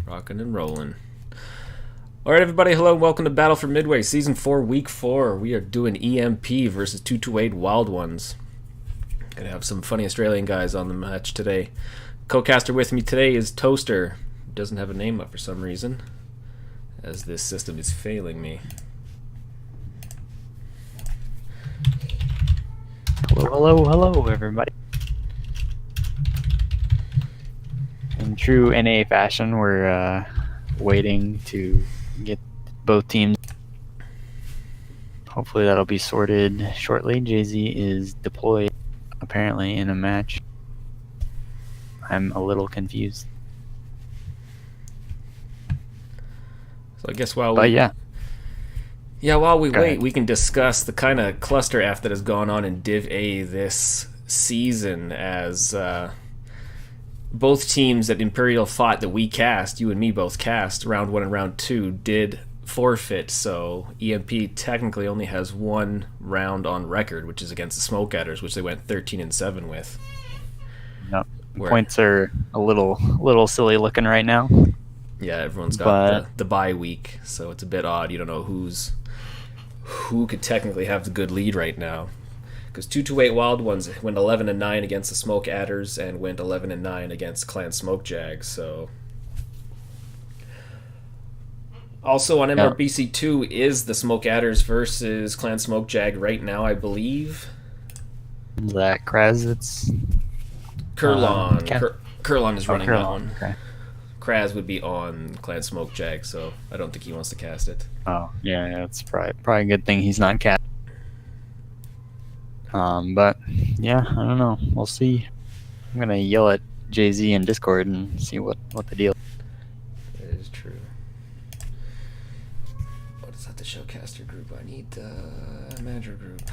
Rocking and rolling. All right, everybody. Hello and welcome to Battle for Midway, Season 4, Week 4. We are doing EMP versus 228 Wild Ones. Gonna have some funny Australian guys on the match today. Co-caster with me today is Toaster. Doesn't have a name up for some reason, as this system is failing me. Hello, everybody. In true NA fashion, we're waiting to get both teams. Hopefully that'll be sorted shortly. Jay-Z is deployed, apparently, in a match. I'm a little confused. So I guess while we wait, we can discuss the kind of cluster F that has gone on in Div A this season, as both teams that Imperial fought that we cast, you and me both cast, round 1 and round 2, did forfeit. So EMP technically only has one round on record, which is against the Smoke Adders, which they went 13-7 with. Yep. Points are a little silly looking right now. Yeah, everyone's got the bye week, so it's a bit odd. You don't know who could technically have the good lead right now. Because 228 Wild Ones went 11-9 against the Smoke Adders and went 11-9 against Clan Smoke Jag. So, also on MRBC2 is the Smoke Adders versus Clan Smoke Jag right now, I believe. Is that Kraz? It's Kurlon. Kurlon is running that one. Okay. Kraz would be on Clan Smoke Jag, so I don't think he wants to cast it. Oh, yeah, it's probably a good thing he's not cast. But yeah, I don't know. We'll see. I'm gonna yell at Jay-Z in Discord and see what the deal is. That is true. What is that? The showcaster group. I need the manager group.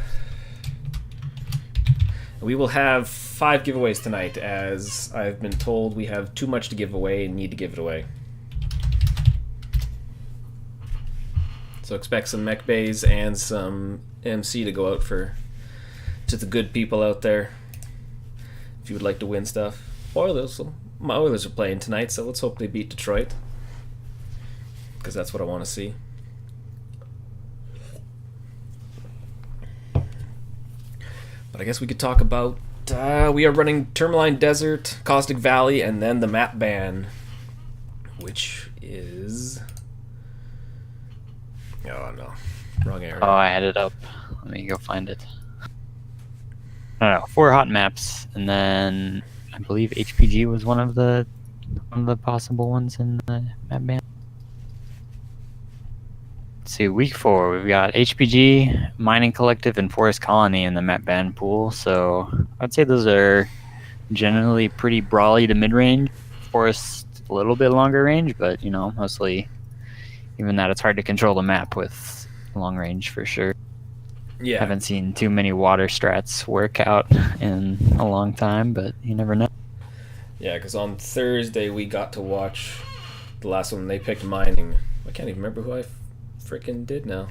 We will have 5 giveaways tonight, as I've been told we have too much to give away and need to give it away. So expect some mech bays and some MC to go out to the good people out there, if you would like to win stuff. My Oilers are playing tonight, so let's hope they beat Detroit, because that's what I want to see. But I guess we could talk about we are running Tourmaline Desert, Caustic Valley, and then the map ban, which is wrong area. Oh, I had it up. Let me go find it. I don't know, 4 hot maps, and then I believe HPG was one of the possible ones in the map ban. Let's see, week 4, we've got HPG, Mining Collective, and Forest Colony in the map ban pool. So I'd say those are generally pretty brawly to mid-range. Forest a little bit longer range, but mostly even that, it's hard to control the map with long range for sure. Yeah. Haven't seen too many water strats work out in a long time, but you never know. Yeah, because on Thursday we got to watch the last one. They picked mining. I can't even remember who I freaking did now.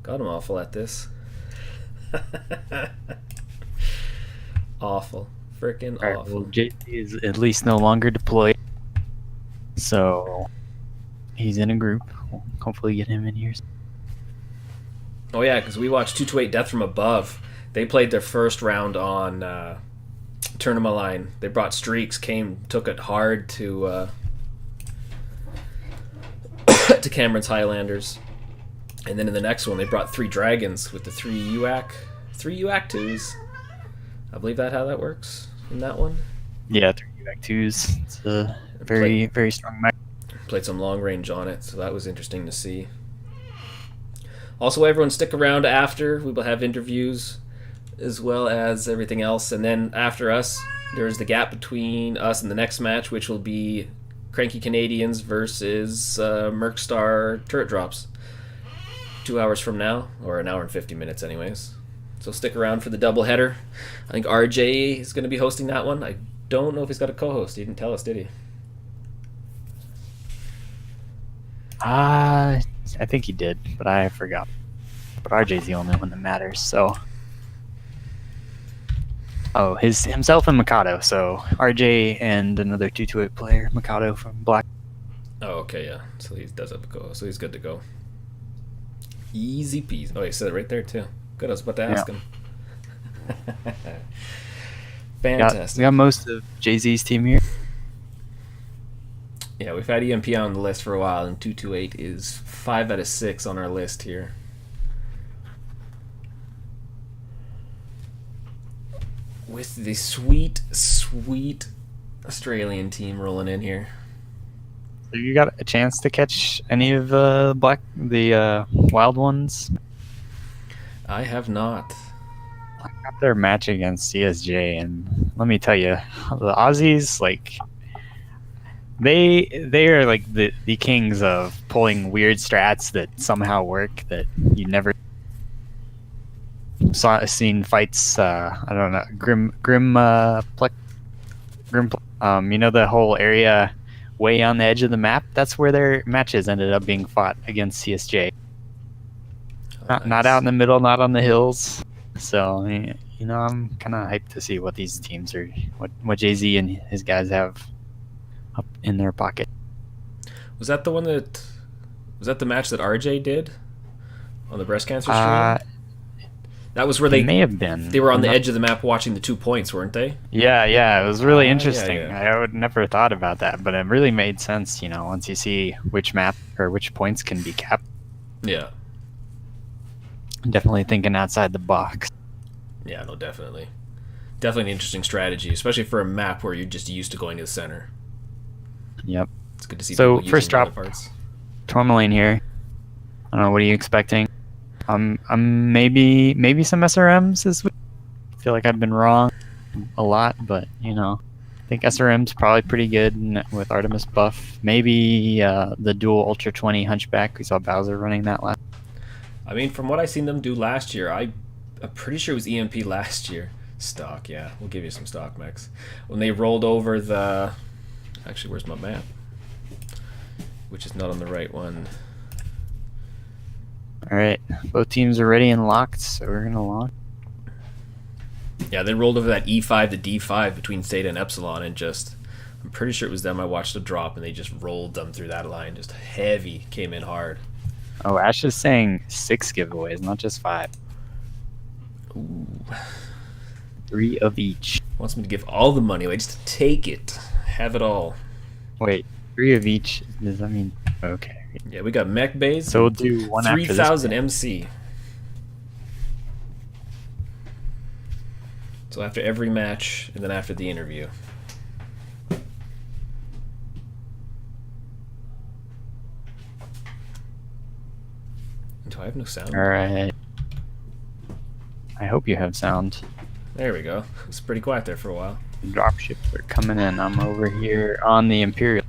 God, I'm awful at this. Awful. Freaking Right, awful. well, JT is at least no longer deployed, so he's in a group. We'll hopefully get him in here. Oh yeah, because we watched 228 Death from Above. They played their first round on Tournament Line. They brought streaks, took it hard to Cameron's Highlanders. And then in the next one, they brought 3 Dragons with the 3 UAC 2s. I believe that's how that works in that one. Yeah, 3 UAC 2s. It's a very strong mech. Played some long range on it, so that was interesting to see. Also, everyone stick around after. We will have interviews as well as everything else. And then after us, there's the gap between us and the next match, which will be Cranky Canadians versus Mercstar Turret Drops. 2 hours from now, or an hour and 50 minutes anyways. So stick around for the doubleheader. I think RJ is going to be hosting that one. I don't know if he's got a co-host. He didn't tell us, did he? I think he did, but I forgot. But RJ's the only one that matters, so. Oh, himself and Mikado. So RJ and another 228 player, Mikado from Black. Oh, okay, yeah. So he does have a go. So he's good to go. Easy peasy. Oh, he said it right there too. Good. I was about to Yeah. ask him. We Fantastic. got most of Jay-Z's team here. Yeah, we've had EMP on the list for a while, and 228 is 5 out of 6 on our list here. With the sweet, sweet Australian team rolling in here. So you got a chance to catch any of the wild ones? I have not. I got their match against CSJ, and let me tell you, the Aussies, like, they are like the kings of pulling weird strats that somehow work that you never seen fights. I don't know, you know, the whole area way on the edge of the map. That's where their matches ended up being fought against CSJ. Not out in the middle, not on the hills. So, you know, I'm kind of hyped to see what these teams are, what Jay-Z and his guys have up in their pocket. Was that the match that RJ did on the breast cancer stream? That was where they may have been. They were on the edge of the map watching the 2 points, weren't they? Yeah, it was really interesting. Yeah. I would never thought about that, but it really made sense, you know, once you see which map or which points can be capped. Yeah. Definitely thinking outside the box. Yeah, no, definitely. Definitely an interesting strategy, especially for a map where you're just used to going to the center. Yep. It's good to see so people first using drop, parts. Tourmaline here. I don't know, what are you expecting? I'm maybe some SRMs this week. I feel like I've been wrong a lot, but you know, I think SRM's probably pretty good with Artemis buff. Maybe the dual Ultra 20 Hunchback. We saw Bowser running that last. I mean, from what I seen them do last year, I'm pretty sure it was EMP last year. Stock, yeah. We'll give you some stock mechs. When they rolled over the... Actually, where's my map? Which is not on the right one. Alright, both teams are ready and locked, so we're going to launch. Yeah, they rolled over that E5 to D5 between Theta and Epsilon and just... I'm pretty sure it was them. I watched a drop and they just rolled them through that line. Just heavy, came in hard. Oh, Ash is saying 6 giveaways, not just 5. Ooh. 3 of each. Wants me to give all the money away, just to take it. Have it all. Wait, 3 of each? Does that mean... Okay. Yeah, we got mech bays. So we'll do one after this. 3,000 MC. So after every match, and then after the interview. Do I have no sound? Alright. I hope you have sound. There we go. It was pretty quiet there for a while. Dropships are coming in. I'm over here on the Imperial.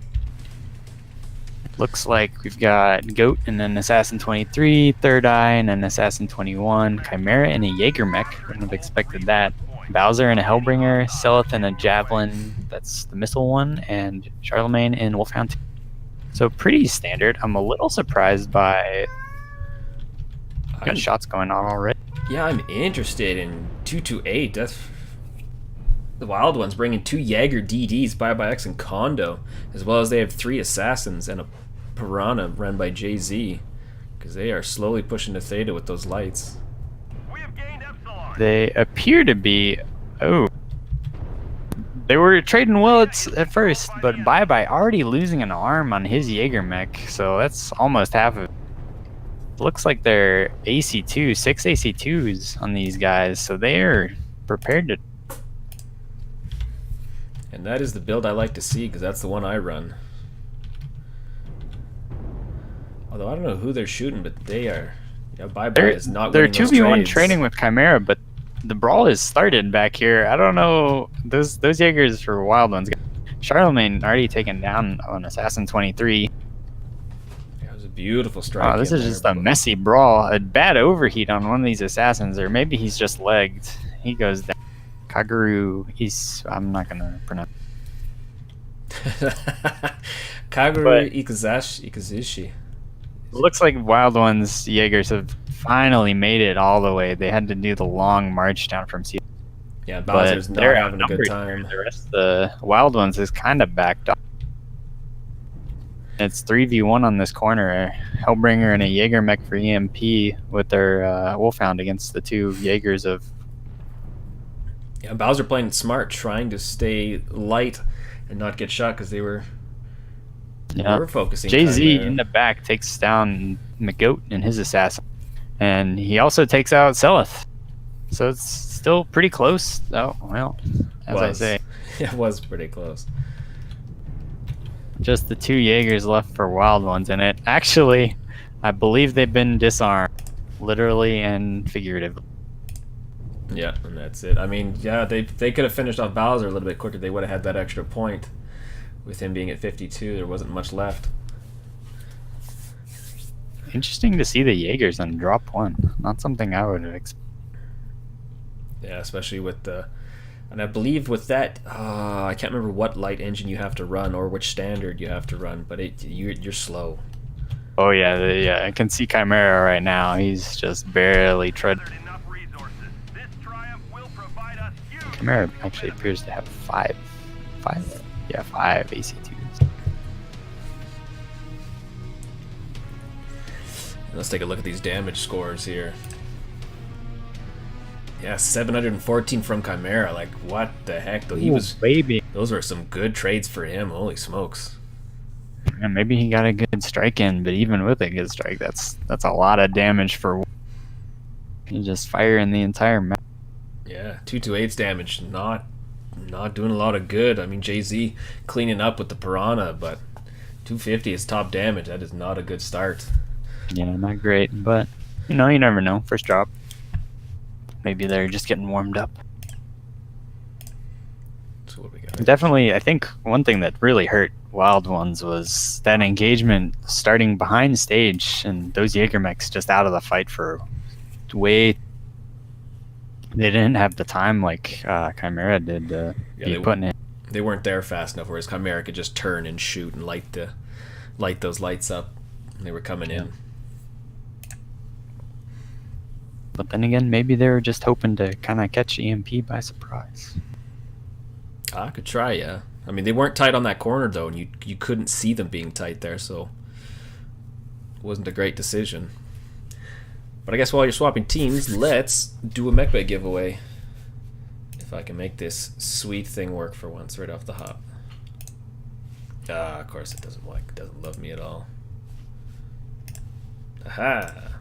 Looks like we've got Goat and then Assassin 23, Third Eye and then Assassin 21, Chimera and a Jaeger mech. Wouldn't have expected that. Bowser and a Hellbringer, Seleth and a Javelin, that's the missile one, and Charlemagne and Wolfhound 2. So pretty standard. I'm a little surprised by... Got shots going on already. Yeah, I'm interested in 228. That's the Wild Ones bringing 2 Jaeger DDs, Bye Bye X and Kondo, as well as they have 3 Assassins and a Piranha run by Jay-Z, because they are slowly pushing to Theta with those lights. They appear to be... Oh. They were trading well at first, but Bye Bye already losing an arm on his Jaeger mech, so that's almost half of it. Looks like they're AC2, 6 AC2s on these guys, so they're prepared to... And that is the build I like to see, because that's the one I run. Although I don't know who they're shooting, but they are... Yeah, Bye Bye is not winning those trades. They're 2v1 trading with Chimera, but the brawl is started back here. I don't know. Those Jaegers for Wild Ones. Charlemagne already taken down on Assassin 23. Yeah, it was a beautiful strike. Oh, this is just a messy brawl. A bad overheat on one of these Assassins, or maybe he's just legged. He goes down. Kaguru, I'm not going to pronounce. Kaguru Ikazushi. Looks like Wild Ones Jaegers have finally made it all the way. They had to do the long march down from sea. Yeah, Bowser's not having a good time. The rest of the Wild Ones is kind of backed up. It's 3v1 on this corner. Hellbringer and a Jaeger mech for EMP with their Wolfhound against the two Jaegers of... Yeah, Bowser playing smart, trying to stay light and not get shot because they were focusing. Jay-Z in the back takes down McGoat and his assassin. And he also takes out Seleth. So it's still pretty close. Oh, well, as I say. It was pretty close. Just the two Jaegers left for Wild Ones in it. Actually, I believe they've been disarmed, literally and figuratively. Yeah, and that's it. I mean, yeah, they could have finished off Bowser a little bit quicker. They would have had that extra point. With him being at 52, there wasn't much left. Interesting to see the Jaegers on drop 1. Not something I would have expected. Yeah, especially with the... And I believe with that, I can't remember what light engine you have to run or which standard you have to run, but you're slow. Oh yeah, I can see Chimera right now. He's just barely treading. Chimera actually appears to have 5. Yeah, 5 AC2s. Let's take a look at these damage scores here. Yeah, 714 from Chimera. Like, what the heck? Though he was baby. Those were some good trades for him. Holy smokes! Yeah, maybe he got a good strike in, but even with a good strike, that's a lot of damage for. You just fire in the entire map. Yeah, 228's damage. Not doing a lot of good. I mean, Jay-Z cleaning up with the Piranha, but 250 is top damage. That is not a good start. Yeah, not great, but you never know. First drop. Maybe they're just getting warmed up. So what we got? Definitely, I think one thing that really hurt Wild Ones was that engagement starting behind stage and those Jaeger mechs just out of the fight for way. They didn't have the time like Chimera did to be putting in. They weren't there fast enough, whereas Chimera could just turn and shoot and light those lights up. And they were coming in. But then again, maybe they were just hoping to kind of catch EMP by surprise. I could try, yeah. I mean, they weren't tight on that corner, though, and you couldn't see them being tight there, so it wasn't a great decision. But I guess while you're swapping teams, let's do a mech bay giveaway. If I can make this sweet thing work for once right off the hop. Of course it doesn't like. It doesn't love me at all. Aha!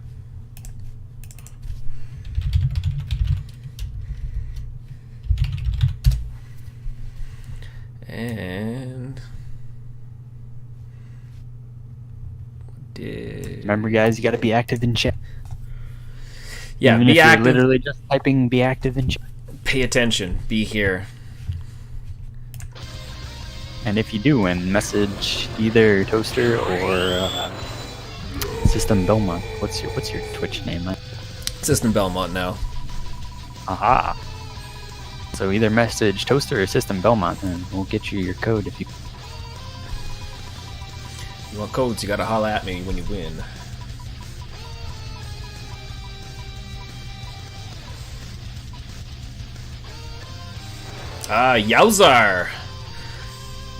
And remember, guys, you got to be active in chat. Yeah, even be if active. You're literally just typing "be active" in chat. Pay attention. Be here. And if you do win, message either Toaster or System Belmont. What's your Twitch name, man? System Belmont now. Aha. So either message Toaster or System Belmont, and we'll get you your code if you. You want codes? You gotta holla at me when you win. Yowzar!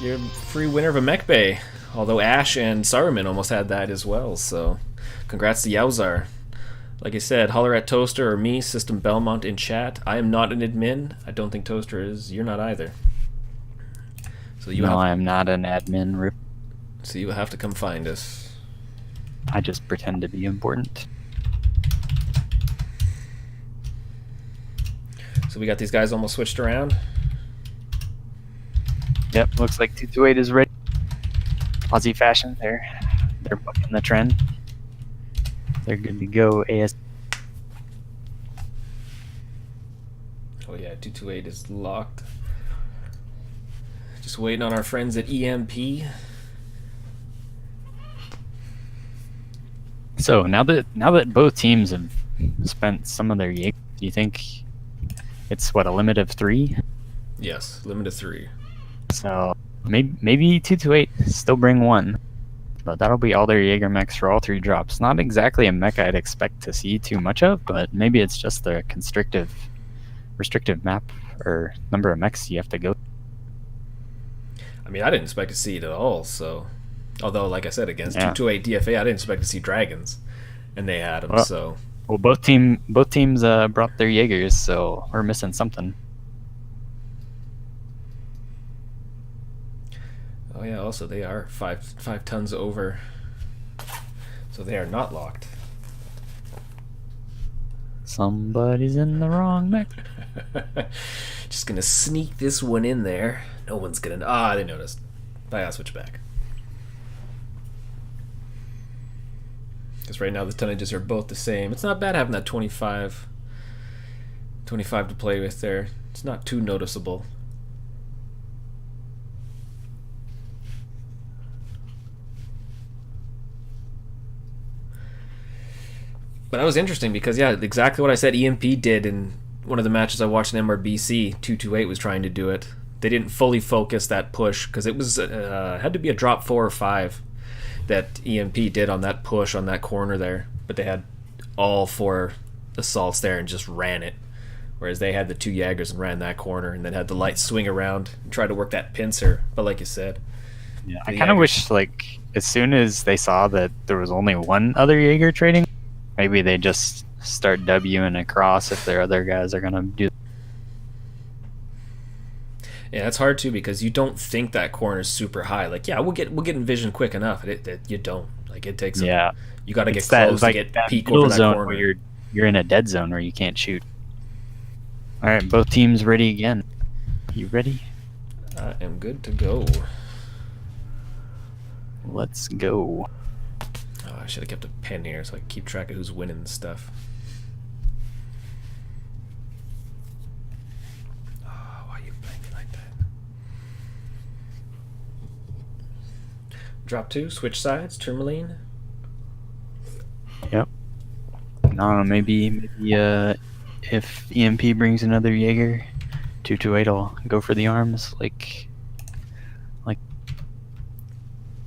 You're a free winner of a mech bay. Although Ash and Saruman almost had that as well, so congrats to Yowzar. Like I said, holler at Toaster or me, System Belmont, in chat. I am not an admin. I don't think Toaster is. You're not either. So I am not an admin. Rip. So you will have to come find us. I just pretend to be important. So we got these guys almost switched around. Yep, looks like 228 is ready. Aussie fashion, they're bucking the trend. They're good to go. AS. Oh yeah, 228 is locked. Just waiting on our friends at EMP. So now that both teams have spent some of their Jaeger, do you think it's a limit of 3? Yes, limit of 3. So maybe 228 still bring 1. But that'll be all their Jaeger mechs for all 3 drops. Not exactly a mech I'd expect to see too much of, but maybe it's just the restrictive map or number of mechs you have to go. I mean, I didn't expect to see it at all, so Although, like I said, against Yeah. 228 DFA, I didn't expect to see dragons, and they had them. Well, So well, both teams brought their Jaegers, so we're missing something. oh yeah, also they are five tons over, so they are not locked. Somebody's in the wrong mech. Just gonna sneak this one in there. No one's gonna. Ah, they noticed. I'll switch back. Because right now the tonnages are both the same. It's not bad having that 25 to play with there. It's not too noticeable. But that was interesting because, yeah, exactly what I said EMP did in one of the matches I watched in MRBC. 228 was trying to do it. They didn't fully focus that push because it was had to be a drop 4 or 5 that EMP did on that push on that corner there. But they had all 4 assaults there and just ran it. Whereas they had the 2 Jaegers and ran that corner and then had the light swing around and try to work that pincer. But like you said, yeah, I kind of wish, like, as soon as they saw that there was only one other Jaeger trading, maybe they just start Wing across if their other guys are gonna do. Yeah, it's hard too because you don't think that corner is super high. Like, yeah, we'll get in vision quick enough. You don't. Like, it takes. Yeah, you got to get that, close like, to get that peek middle over that zone corner. where you're in a dead zone where you can't shoot. All right, both teams ready again. You ready? I am good to go. Let's go. Oh, I should have kept a pen here so I can keep track of who's winning and stuff. Oh, why are you playing me like that? Drop 2, switch sides, Tourmaline. Yep. I don't know, maybe if EMP brings another Jaeger, 228 will go for the arms. Like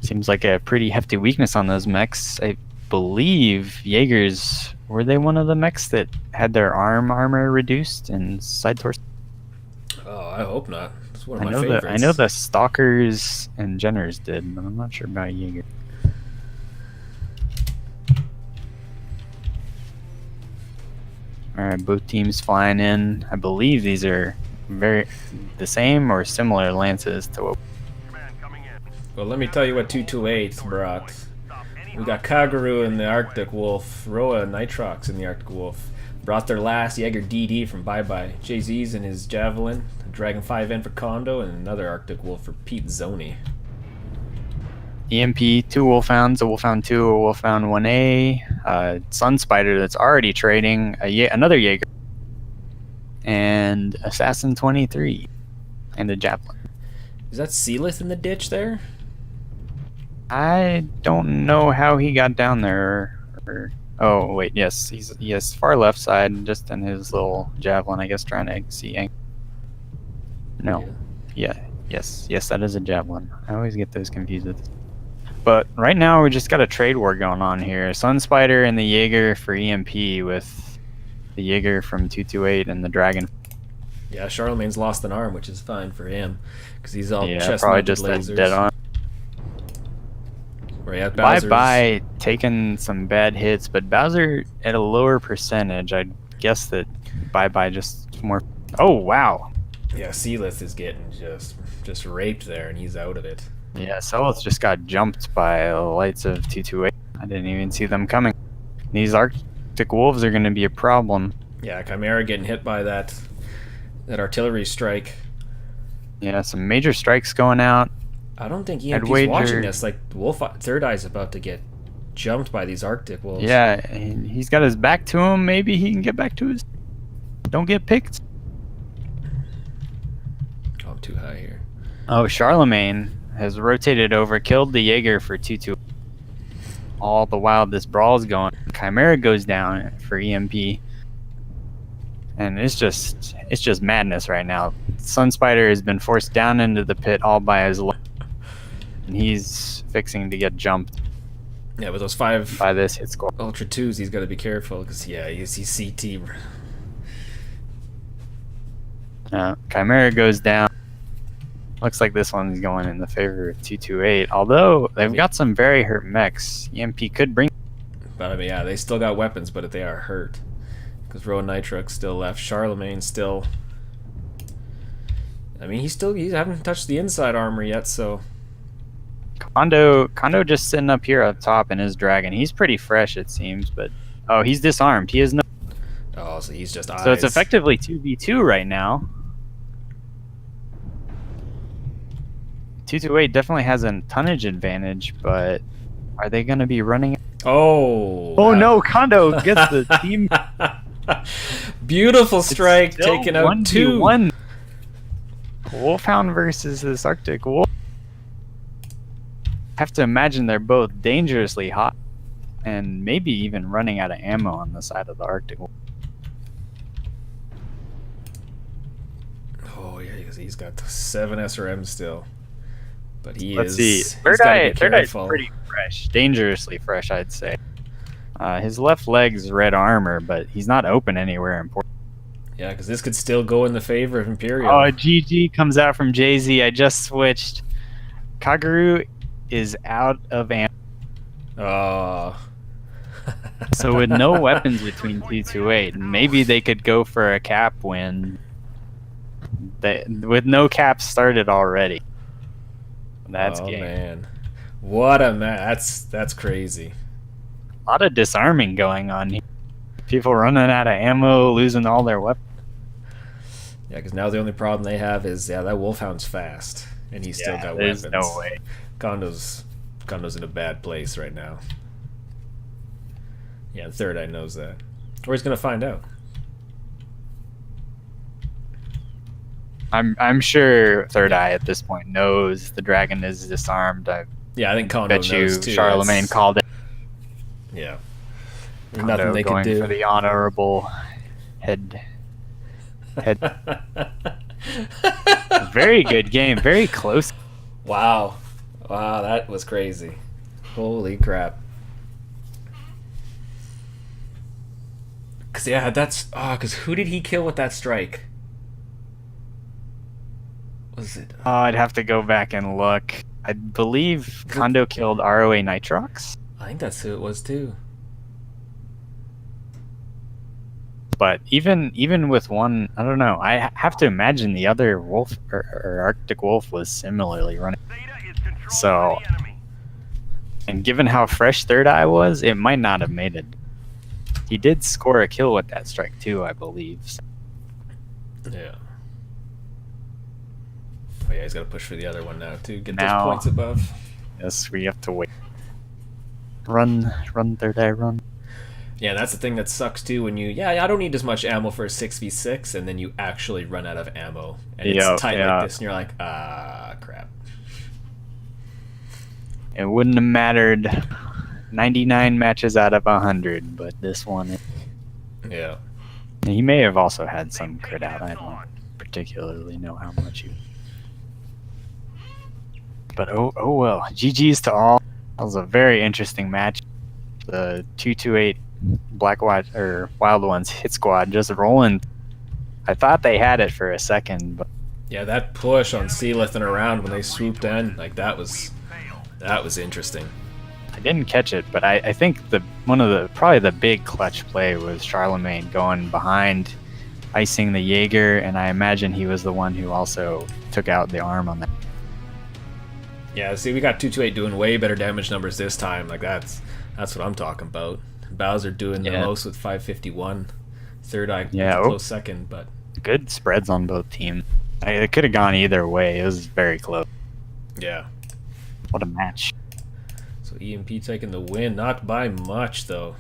seems like a pretty hefty weakness on those mechs. I believe Jaegers, were they one of the mechs that had their armor reduced and side torso? Oh, I hope not. It's one of my I favorites. know the Stalkers and Jenners did, but I'm not sure about Jaeger. Alright, both teams flying in. I believe these are the same or similar lances to what. Well, let me tell you what 228 brought. We got Kaguru in the Arctic Wolf, Roa Nitrox in the Arctic Wolf. Brought their last Jaeger DD from Bye Bye. Jay-Z's in his Javelin, a Dragon 5N for Kondo, and another Arctic Wolf for Pete Zoni. EMP, 2 Wolfhounds, a Wolfhound 2, a Wolfhound 1A, Sun Spider that's already trading, another Jaeger, and Assassin 23, and a Javelin. Is that Sealith in the ditch there? I don't know how he got down there. Oh, wait, yes, he's far left side, just in his little Javelin, I guess, trying to see. No. Yeah. Yes, that is a Javelin. I always get those confused with this. But right now we just got a trade war going on here. Sun Spider and the Jaeger for EMP with the Jaeger from 228 and the Dragon. Yeah, Charlemagne's lost an arm, which is fine for him because he's all chest probably mounted just lasers. dead on. Bye taking some bad hits, but Bowser at a lower percentage. I'd guess that Bye just more. Oh wow. Yeah, Sealith is getting just raped there, and he's out of it. Yeah, Sealith just got jumped by the lights of 228. I didn't even see them coming. These Arctic Wolves are going to be a problem. Yeah, Chimera getting hit by that artillery strike. Yeah, some major strikes going out. I don't think EMP's watching this. Like, Wolf Third Eye's about to get jumped by these Arctic Wolves. Yeah, he's got his back to him. Maybe he can get back to his... Don't get picked. Oh, I'm too high here. Oh, Charlemagne has rotated over, killed the Jaeger for 2-2. All the while this brawl's going. Chimera goes down for EMP. And it's just madness right now. Sun Spider has been forced down into the pit all by his leg. And he's fixing to get jumped. Yeah, with those 5 by this hit score. Ultra 2s, he's got to be careful because, yeah, he's CT. Chimera goes down. Looks like this one's going in the favor of 228. Although they've got some very hurt mechs. EMP could bring. But I mean, yeah, they still got weapons, but they are hurt. Because Rowan Nitrox still left. Charlemagne still. I mean, he haven't touched the inside armor yet, so. Kondo just sitting up here up top in his dragon. He's pretty fresh, it seems, but oh, he's disarmed. He has no. Oh, so he's just eyes. So it's effectively 2v2 right now. 228 definitely has a tonnage advantage, but are they going to be running? Oh. Oh no, Kondo gets the team. Beautiful strike, taking out 2. Wolfhound versus this Arctic Wolf. Have to imagine they're both dangerously hot and maybe even running out of ammo on the side of the Arctic Wolf. Oh yeah, because he's got 7 SRM still. But Let's see. Third Eye's pretty fresh. Dangerously fresh, I'd say. His left leg's red armor, but he's not open anywhere important. Yeah, because this could still go in the favor of Imperial. Oh, GG comes out from Jay-Z. I just switched. Kaguru is out of ammo. Oh. So with no weapons between 228, maybe they could go for a cap win. With no caps started already. That's game. Man. What a match. That's crazy. A lot of disarming going on here. People running out of ammo, losing all their weapons. Yeah, because now the only problem they have is, that Wolfhound's fast. And he's still got weapons. There's no way. Kondo's in a bad place right now. Yeah, Third Eye knows that. Or he's going to find out. I'm sure Third Eye at this point knows the dragon is disarmed. I think Kondo knows too. Charlemagne called it. Yeah. There's nothing they can do. For the honorable head. Very good game. Very close. Wow, that was crazy. Holy crap. Because who did he kill with that strike? Was it? I'd have to go back and look. I believe Kondo killed ROA Nitrox. I think that's who it was too. But even with one, I don't know. I have to imagine the other wolf or Arctic Wolf was similarly running. So, and given how fresh Third Eye was, it might not have made it. He did score a kill with that strike too, I believe. So. Yeah. Oh yeah, he's got to push for the other one now too. Get those points above. Yes, we have to wait. Run, Third Eye, run. Yeah, that's the thing that sucks too. When I don't need as much ammo for a 6v6, and then you actually run out of ammo, and it's tight like this, and you're like, crap. It wouldn't have mattered 99 matches out of 100, but this one. Yeah. He may have also had some crit out. I don't particularly know how much he. But oh well, GG's to all. That was a very interesting match. The 228 Wild Ones hit squad just rolling. I thought they had it for a second, but yeah, that push on Sealith and around when they swooped in, like that was interesting. I didn't catch it, but I think probably the big clutch play was Charlemagne going behind, icing the Jaeger, and I imagine he was the one who also took out the arm on that. Yeah, see, we got 228 doing way better damage numbers this time. Like that's what I'm talking about. Bowser doing the most with 551. Third Eye close second, but good spreads on both teams. It could have gone either way. It was very close. Yeah. What a match. So EMP taking the win, not by much though.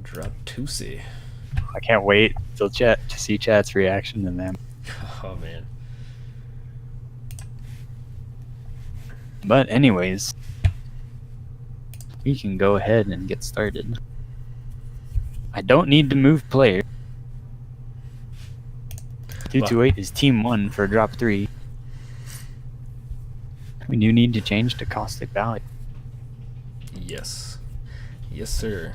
Drop Tusi. I can't wait till to see chat's reaction to them. Oh man. But anyways, we can go ahead and get started. I don't need to move player. 228 is team 1 for drop 3. We do need to change to caustic value. Yes. Yes, sir.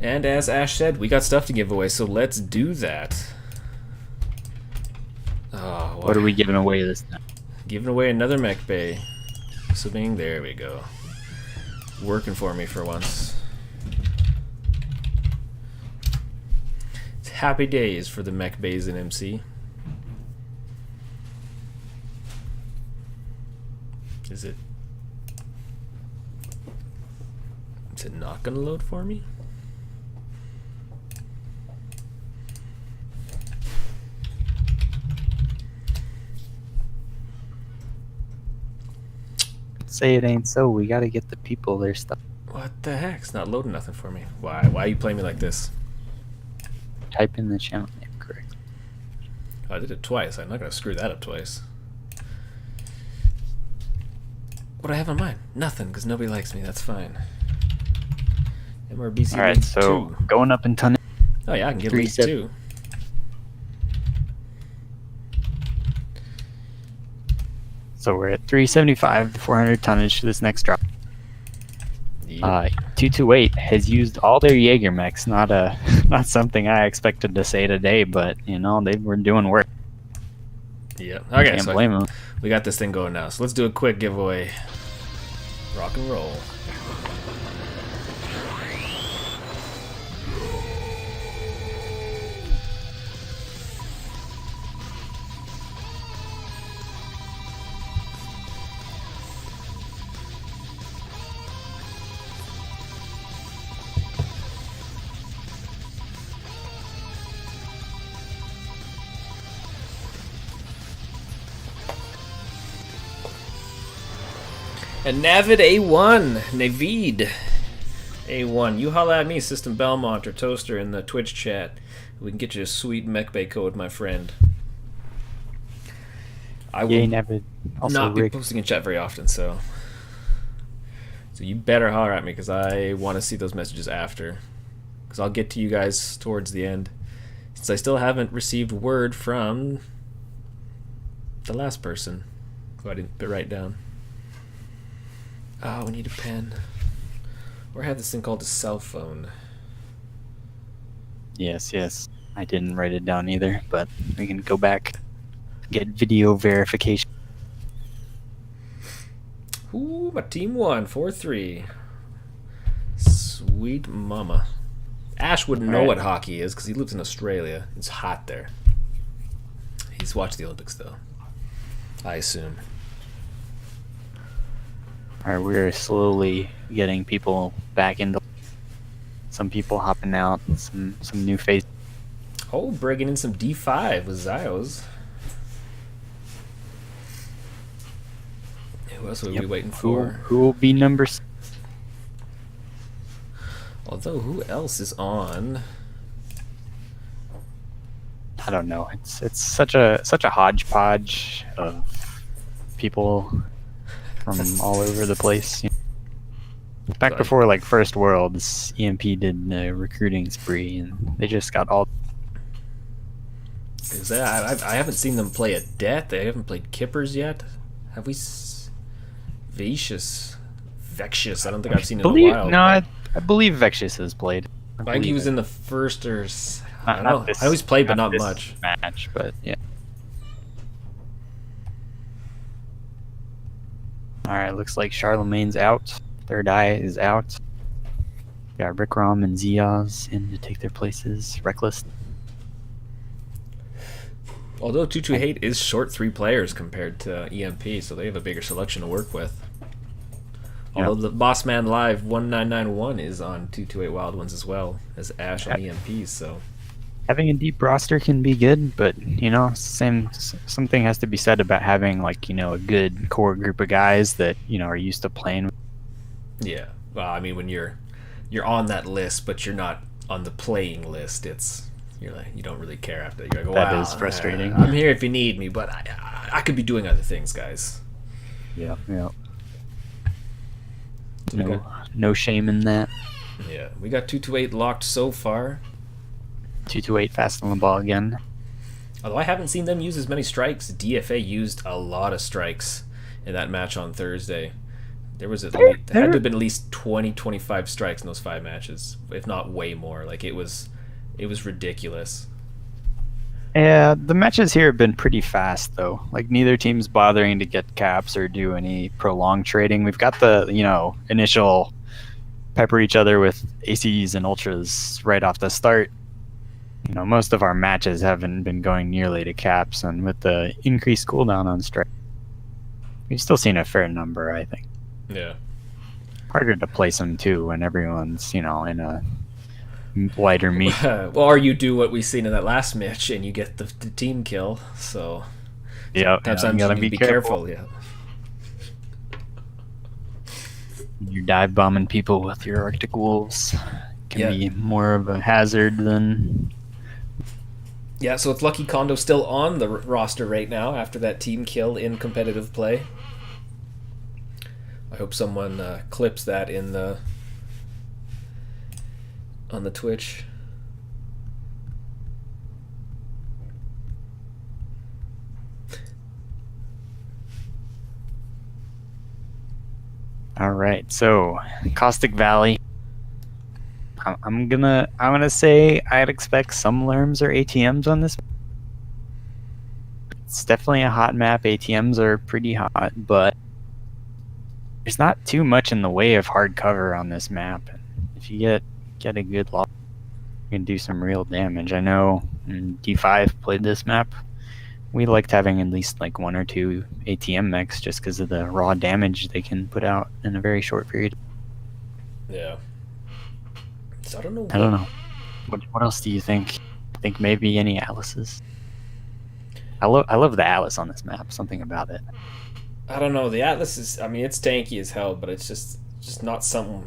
And as Ash said, we got stuff to give away, so let's do that. Oh, What are we giving away this time? Giving away another mech bay. Assuming, there we go. Working for me for once. It's happy days for the mech bays in MC. Is it not gonna load for me? Say it ain't so. We gotta get the people their stuff. What the heck? It's not loading nothing for me. Why are you playing me like this? Type in the channel name correctly. Oh, I did it twice. I'm not gonna screw that up twice. What do I have on mine? Nothing, because nobody likes me. That's fine. MRBC. Alright, so 2. going up in tonnage. Oh yeah, I can get league 2. So we're at 375, 400 tonnage for this next drop. Yep. 228 has used all their Jaeger mechs. Not something I expected to say today, but you know they were doing work. Yep. Okay, Can't so blame them. we got this thing going now. So let's do a quick giveaway. Rock and roll. And Navid A1, Navid A1. You holla at me, System Belmont or Toaster in the Twitch chat. We can get you a sweet mech bay code, my friend. I will not be posting in chat very often, so you better holler at me because I want to see those messages after. Because I'll get to you guys towards the end. Since I still haven't received word from the last person who I didn't write down. Oh, we need a pen. Or I have this thing called a cell phone. Yes. I didn't write it down either, but we can go back, get video verification. Ooh, my team won 4-3. Sweet mama. Ash wouldn't know what hockey is because he lives in Australia. It's hot there. He's watched the Olympics though, I assume. Alright, we're slowly getting people back into. Some people hopping out, some new faces. Oh, bringing in some D5 with Zios. Who else are we waiting for? Who will be number? Although, who else is on? I don't know. It's such a hodgepodge of people from all over the place. Back before like First Worlds, EMP did a recruiting spree, and they just got all. Is that I haven't seen them play at Death. They haven't played Kippers yet. Have we? Vexious. I don't think I've seen it in a while. No, I believe Vexious has played. I think he was in the first or. I don't know. I always played, but not much. Match, but yeah. Alright, looks like Charlemagne's out. Third Eye is out. Got Rick Rom and Ziaz in to take their places. Reckless. Although 228 is short 3 players compared to EMP, so they have a bigger selection to work with. Although the Boss Man Live 1991 is on 228 Wild Ones as well as Ash on EMP, so. Having a deep roster can be good, but you know, something has to be said about having like, you know, a good core group of guys that, you know, are used to playing with. Yeah. Well, I mean, when you're on that list, but you're not on the playing list, you're like, you don't really care after. You're like, wow, that is frustrating. I'm here if you need me, but I could be doing other things, guys. Yeah. No shame in that. Yeah, we got 228 locked so far. 228 fast on the ball again. Although I haven't seen them use as many strikes. DFA used a lot of strikes in that match on Thursday. There was at least there had to have been at least 20, 25 strikes in those 5 matches, if not way more. Like it was ridiculous. Yeah, the matches here have been pretty fast though. Like neither team's bothering to get caps or do any prolonged trading. We've got the, initial pepper each other with ACs and ultras right off the start. Most of our matches haven't been going nearly to caps, and with the increased cooldown on strike, we've still seen a fair number, I think. Yeah. Harder to place them too when everyone's, in a lighter meat. Well, or you do what we seen in that last match and you get the team kill. So yeah, sometimes you gotta be careful. Yeah. You're dive bombing people with your Arctic Wolves. Can be more of a hazard than. Yeah, so it's lucky Kondo's still on the roster right now after that team kill in competitive play. I hope someone clips that in on the Twitch. All right, so Caustic Valley. I'm gonna say I'd expect some lerms or ATMs on this. It's definitely a hot map. ATMs are pretty hot, but there's not too much in the way of hard cover on this map. If you get a good lock, you can do some real damage. I know D5 played this map. We liked having at least like 1 or 2 ATM mechs just because of the raw damage they can put out in a very short period. Yeah. So I don't know. What else do you think? Think maybe any Atlases? I love the Atlas on this map. Something about it. I don't know. The Atlas is. I mean, it's tanky as hell, but it's just not something.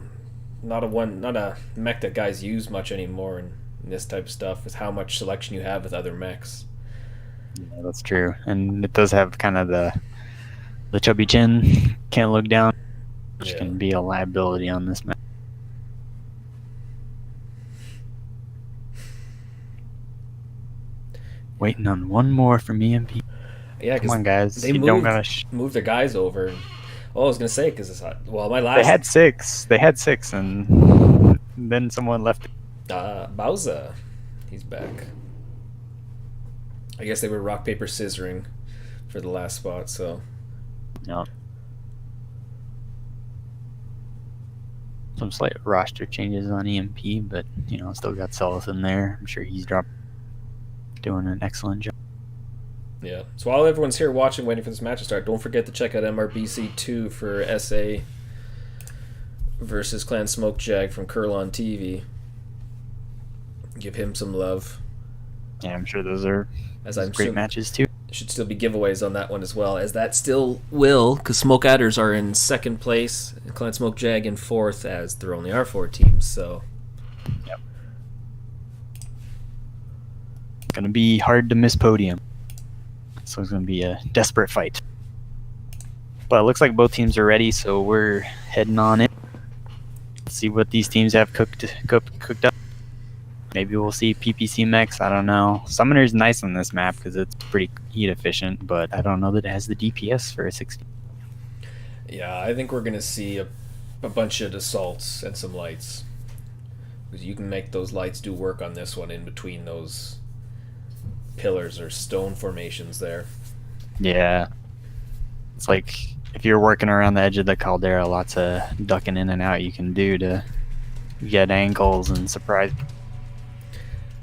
Not a mech that guys use much anymore in this type of stuff. With how much selection you have with other mechs. Yeah, that's true, and it does have kind of the chubby chin, can't look down, which can be a liability on this map. Waiting on one more from EMP. Yeah, come on, guys. They moved their guys over. I was gonna say because it's hot. Well, my last. They had six, and then someone left. Bowser, he's back. I guess they were rock paper scissoring for the last spot. So. Yeah. Some slight roster changes on EMP, but still got Solus in there. I'm sure he's doing an excellent job. Yeah. So while everyone's here watching, waiting for this match to start, don't forget to check out MRBC 2 for SA versus Clan Smokejag from Curlon TV. Give him some love. Yeah, I'm sure those are great matches too. Should still be giveaways on that one as well, as that still will, because Smoke Adders are in second place, and Clan Smokejag in fourth, as there only are 4 teams. So. Yep. Gonna be hard to miss podium. So it's gonna be a desperate fight. But it looks like both teams are ready, so we're heading on in. Let's see what these teams have cooked up. Maybe we'll see PPC mechs. I don't know. Summoner's nice on this map because it's pretty heat efficient, but I don't know that it has the DPS for a 60. Yeah, I think we're gonna see a bunch of assaults and some lights, because you can make those lights do work on this one in between those pillars or stone formations there. Yeah, it's like if you're working around the edge of the caldera, lots of ducking in and out you can do to get angles and surprise.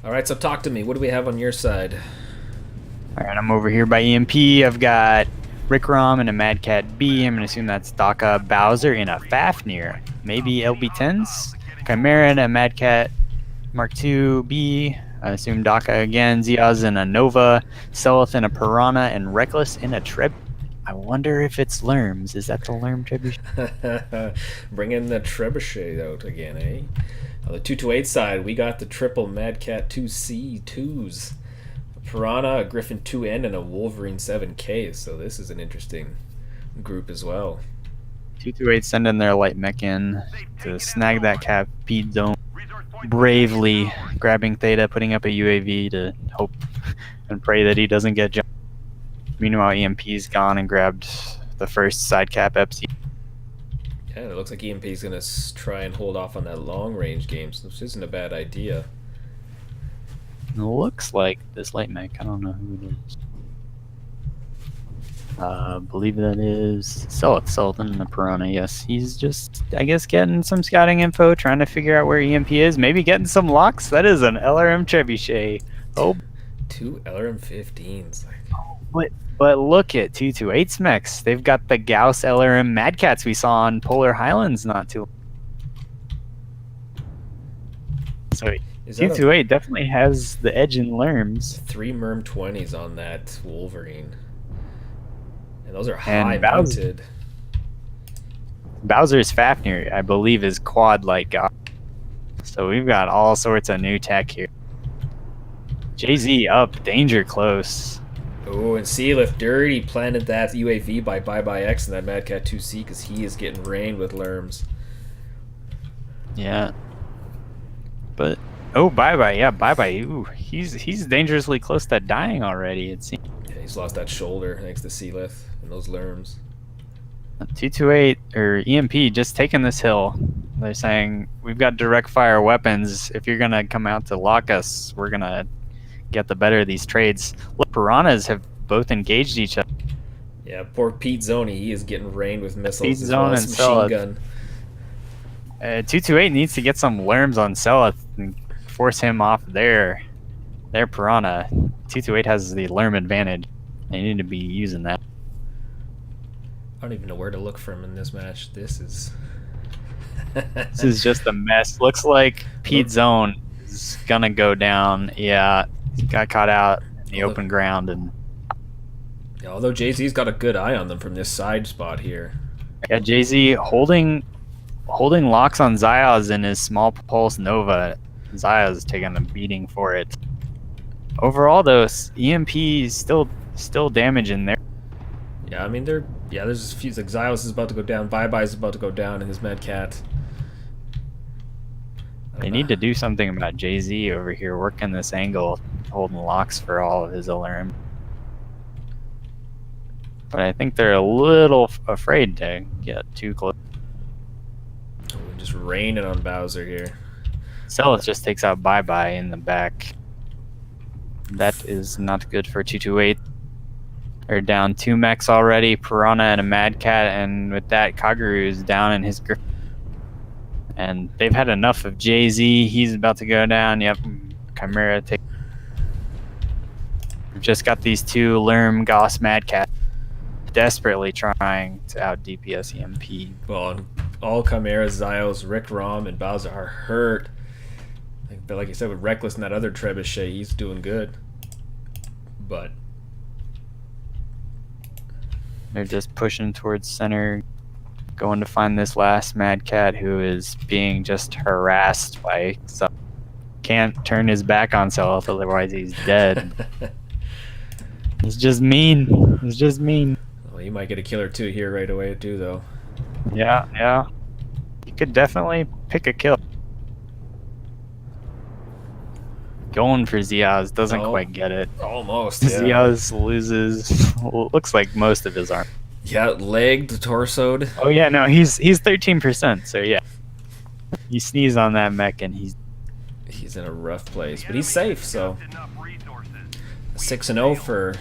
Alright, so talk to me. What do we have on your side? Alright, I'm over here by EMP. I've got Rick Rom and a Mad Cat B. I'm going to assume that's Daka Bowser in a Fafnir. Maybe LB10s. Chimera and a Mad Cat Mark II B. I assume Daka again. Ziaz in a Nova. Selith in a Piranha. And Reckless in a Treb. I wonder if it's Lerms. Is that the Lerm Trebuchet? Bringing the Trebuchet out again, eh? On the 228 side, we got the triple Mad Cat 2C2s. A Piranha, a Griffin 2N, and a Wolverine 7K. So this is an interesting group as well. 228 sending their light mech in to snag that Capede zone. Bravely grabbing Theta, putting up a UAV to hope and pray that he doesn't get jumped. Meanwhile, EMP's gone and grabbed the first side cap Epsi. Yeah, it looks like EMP's gonna try and hold off on that long range game, so this isn't a bad idea. It looks like this light mech. I don't know who it is. Believe that is Sultan the Piranha. Yes, he's just, I guess, getting some scouting info, trying to figure out where EMP is. Maybe getting some locks. That is an LRM Trebuchet. Oh, two LRM-15s. but look at 228's mechs. They've got the Gauss LRM Mad Cats we saw on Polar Highlands not too long. So 228 definitely has the edge in lerms. 3 MERM 20s on that Wolverine. And those are high mounted. Bowser's Fafnir, I believe, is quad light. So we've got all sorts of new tech here. JZ up, danger close. Oh, and Sealith Dirty planted that UAV by Bye X and that Mad Cat 2C because he is getting rained with lerms. Yeah. But Bye. Yeah, Bye. Ooh, he's dangerously close to dying already, it seems. Yeah, he's lost that shoulder thanks to Sealith and those lerms. 228 or EMP just taking this hill. They're saying we've got direct fire weapons. If you're gonna come out to lock us, we're gonna get the better of these trades. Look, Piranhas have both engaged each other. Yeah, poor Pete Zoney, he is getting rained with missiles. Pete Zone and machine gun. 228 needs to get some lerms on Seleth and force him off their Piranha. 228 has the lerm advantage. They need to be using that. I don't even know where to look for him in this match. This is this is just a mess. Looks like Pete Zone is gonna go down. Yeah, he got caught out in the open ground, and yeah, although Jay-Z's got a good eye on them from this side spot here. Yeah, Jay-Z holding locks on Zayaz in his small pulse Nova. Zayaz taking a beating for it. Overall, though, EMP is still damaging there. Yeah, I mean there's a few, like Zayaz is about to go down, Bye is about to go down, and his Mad Cat. They need to do something about Jay-Z over here, working this angle, holding locks for all of his alarm. But I think they're a little afraid to get too close. Oh, just raining on Bowser here. Seleth just takes out Bye in the back. That is not good for 228. They're down 2 mechs already, Piranha and a Mad Cat, and with that, Kaguru is down in his grip. And they've had enough of Jay-Z. He's about to go down. Yep, Chimera take. We've just got these 2 Lerm Gauss Mad Cat desperately trying to out DPS EMP. Well, all Chimera, Zios, Rick Rom, and Bowser are hurt. But like I said, with Reckless and that other Trebuchet, he's doing good. But they're just pushing towards center, going to find this last Mad Cat who is being just harassed by some. Can't turn his back on Seleth, otherwise he's dead. It's just mean. It's just mean. Well, he might get a kill or 2 here right away too, though. Yeah. He could definitely pick a kill. Going for Ziaz, doesn't quite get it. Almost, yeah. Ziaz loses, looks like most of his arm. Yeah, legged, torsoed. Oh yeah, no, he's 13%, so yeah. You sneeze on that mech and he's in a rough place, but he's safe, so 6-0 for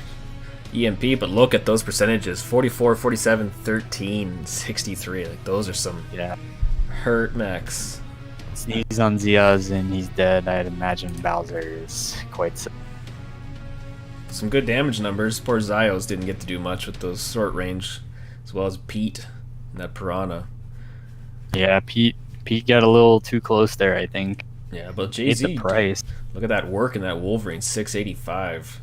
EMP, but look at those percentages. 44, 47, 13, 63. Like those are some hurt mechs. Sneeze on Ziaz and he's dead. I'd imagine Bowser is quite sick. Some good damage numbers. Poor Zios didn't get to do much with those short range, as well as Pete and that Piranha. Yeah, Pete got a little too close there, I think. Yeah, but Jay-Z, the price. Look at that work in that Wolverine, 685.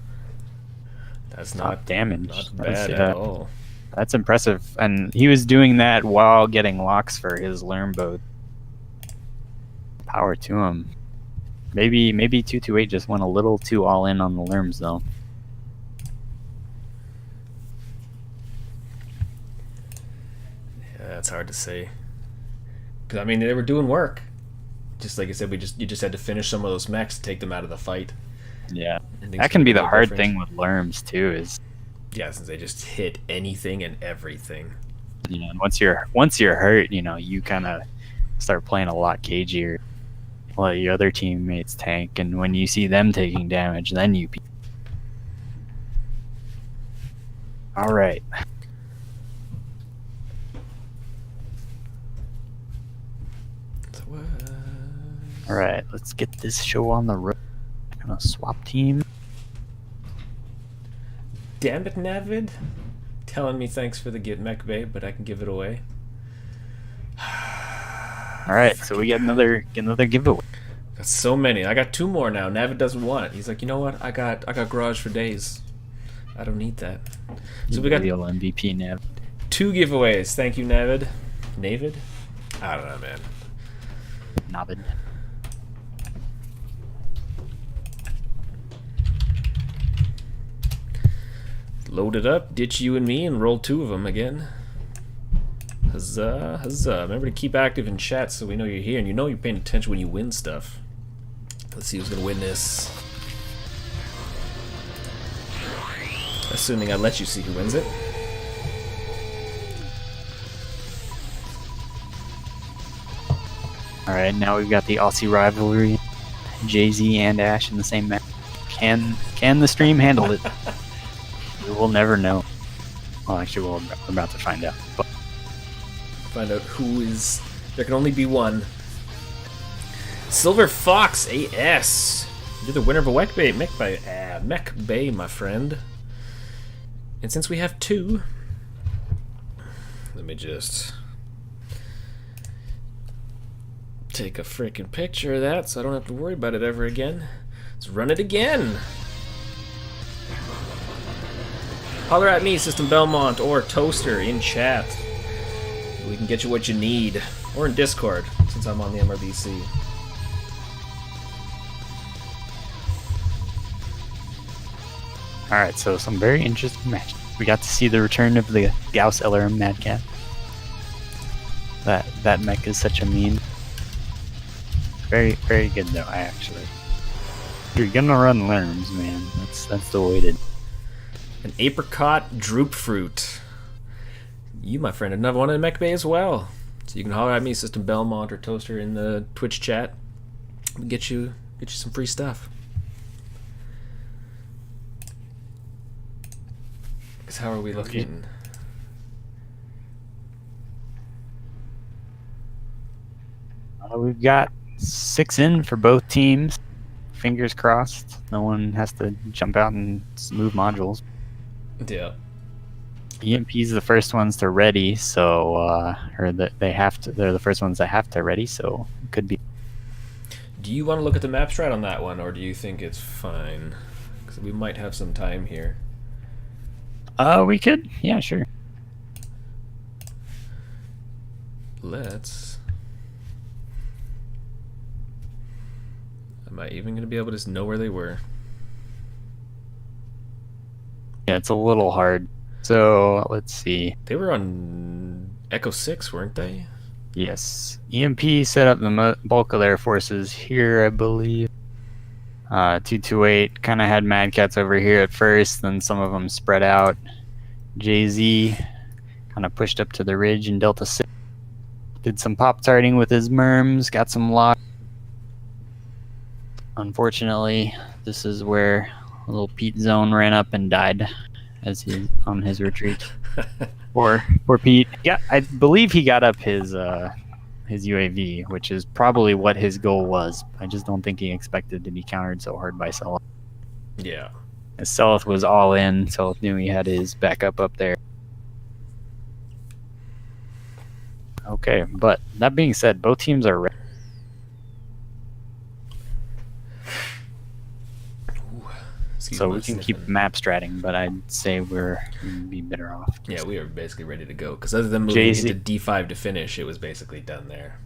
That's not damage. Not bad at all. That's impressive, and he was doing that while getting locks for his Lerm boat. Power to him. Maybe 228 just went a little too all in on the Lerms though. Yeah, that's hard to say. Cause I mean they were doing work. Just like I said, you just had to finish some of those mechs to take them out of the fight. Yeah, that can be the hard thing with Lerms too. Is since they just hit anything and everything. You know, and once you're hurt, you know, you kind of start playing a lot cagier. Let your other teammates tank, and when you see them taking damage, then you. All right. All right, let's get this show on the road. I'm gonna swap team. Damn it, Navid. Telling me thanks for the Git Mech Bay, but I can give it away. All right, so we get another giveaway. Got so many. I got 2 more now. Navid doesn't want it. He's like, you know what? I got garage for days. I don't need that. So we got real MVP Navid. 2 giveaways. Thank you, Navid. Navid? I don't know, man. Navid. Load it up, ditch you and me, and roll 2 of them again. Huzzah, huzzah. Remember to keep active in chat so we know you're here, and you know you're paying attention when you win stuff. Let's see who's gonna win this. Assuming I let you see who wins it. Alright, now we've got the Aussie rivalry. Jay-Z and Ash in the same match. Can the stream handle it? We will never know. Well, actually, we're about to find out. But find out who is... There can only be one. Silver Fox AS. You're the winner of a Mech Bay, my friend. And since we have 2... Let me just... take a freaking picture of that so I don't have to worry about it ever again. Let's run it again. Holler at me, System Belmont, or Toaster in chat. We can get you what you need. Or in Discord, since I'm on the MRBC. Alright, so some very interesting matches. We got to see the return of the Gauss LRM Mad Cat. That mech is such a meme. Very, very good though, actually. If you're gonna run Lerms, man, that's the way to... An apricot droop fruit. You, my friend, another one in Mech Bay as well. So you can holler at me, System Belmont or Toaster, in the Twitch chat. We'll get you some free stuff. Because how are we looking? We've got 6 in for both teams. Fingers crossed. No one has to jump out and move modules. Yeah. EMP's the first ones to ready, so they're the first ones that have to ready, so it could be. Do you want to look at the map strat on that one, or do you think it's fine? Because we might have some time here. We could, yeah, sure. Let's. Am I even going to be able to know where they were? Yeah, it's a little hard. So, let's see. They were on Echo 6, weren't they? Yes. EMP set up the bulk of their forces here, I believe. 228 kind of had Mad Cats over here at first, then some of them spread out. Jay-Z kind of pushed up to the ridge in Delta 6. Did some pop-tarting with his merms, got some lock. Unfortunately, this is where little Pete Zone ran up and died as he's on his retreat. Poor Pete. Yeah, I believe he got up his UAV, which is probably what his goal was. I just don't think he expected to be countered so hard by Seleth. Yeah. As Seleth was all in, Seleth knew he had his backup up there. Okay, but that being said, both teams are ready. So we can keep map stratting, but I'd say we'd be better off. Yeah, we are basically ready to go. Because other than moving into D5 to finish, it was basically done there.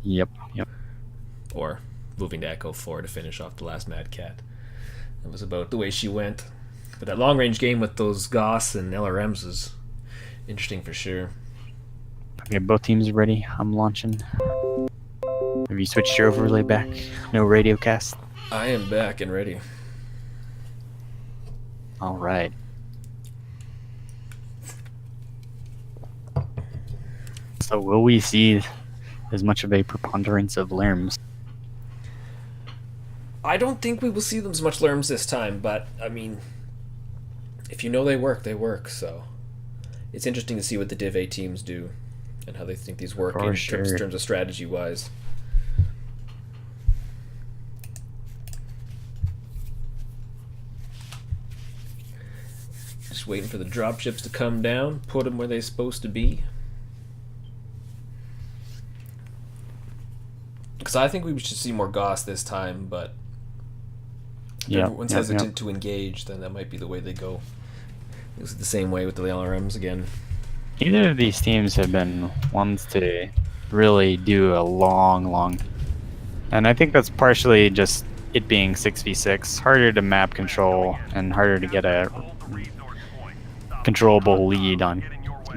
Yep. Or moving to Echo 4 to finish off the last Mad Cat. That was about the way she went. But that long-range game with those Gauss and LRMs was interesting for sure. Okay, both teams are ready. I'm launching. Have you switched your overlay back? No radio cast? I am back and ready. All right. So will we see as much of a preponderance of lerms? I don't think we will see them as much lerms this time, but I mean, if you know they work, they work. So it's interesting to see what the Div A teams do and how they think these work in terms of strategy wise. Just waiting for the dropships to come down, put them where they're supposed to be. Because I think we should see more Goss this time, but if everyone's hesitant to engage, then that might be the way they go. It's the same way with the LRMs again. Neither of these teams have been ones to really do a long, and I think that's partially just it being 6v6, harder to map control and harder to get a controllable lead on.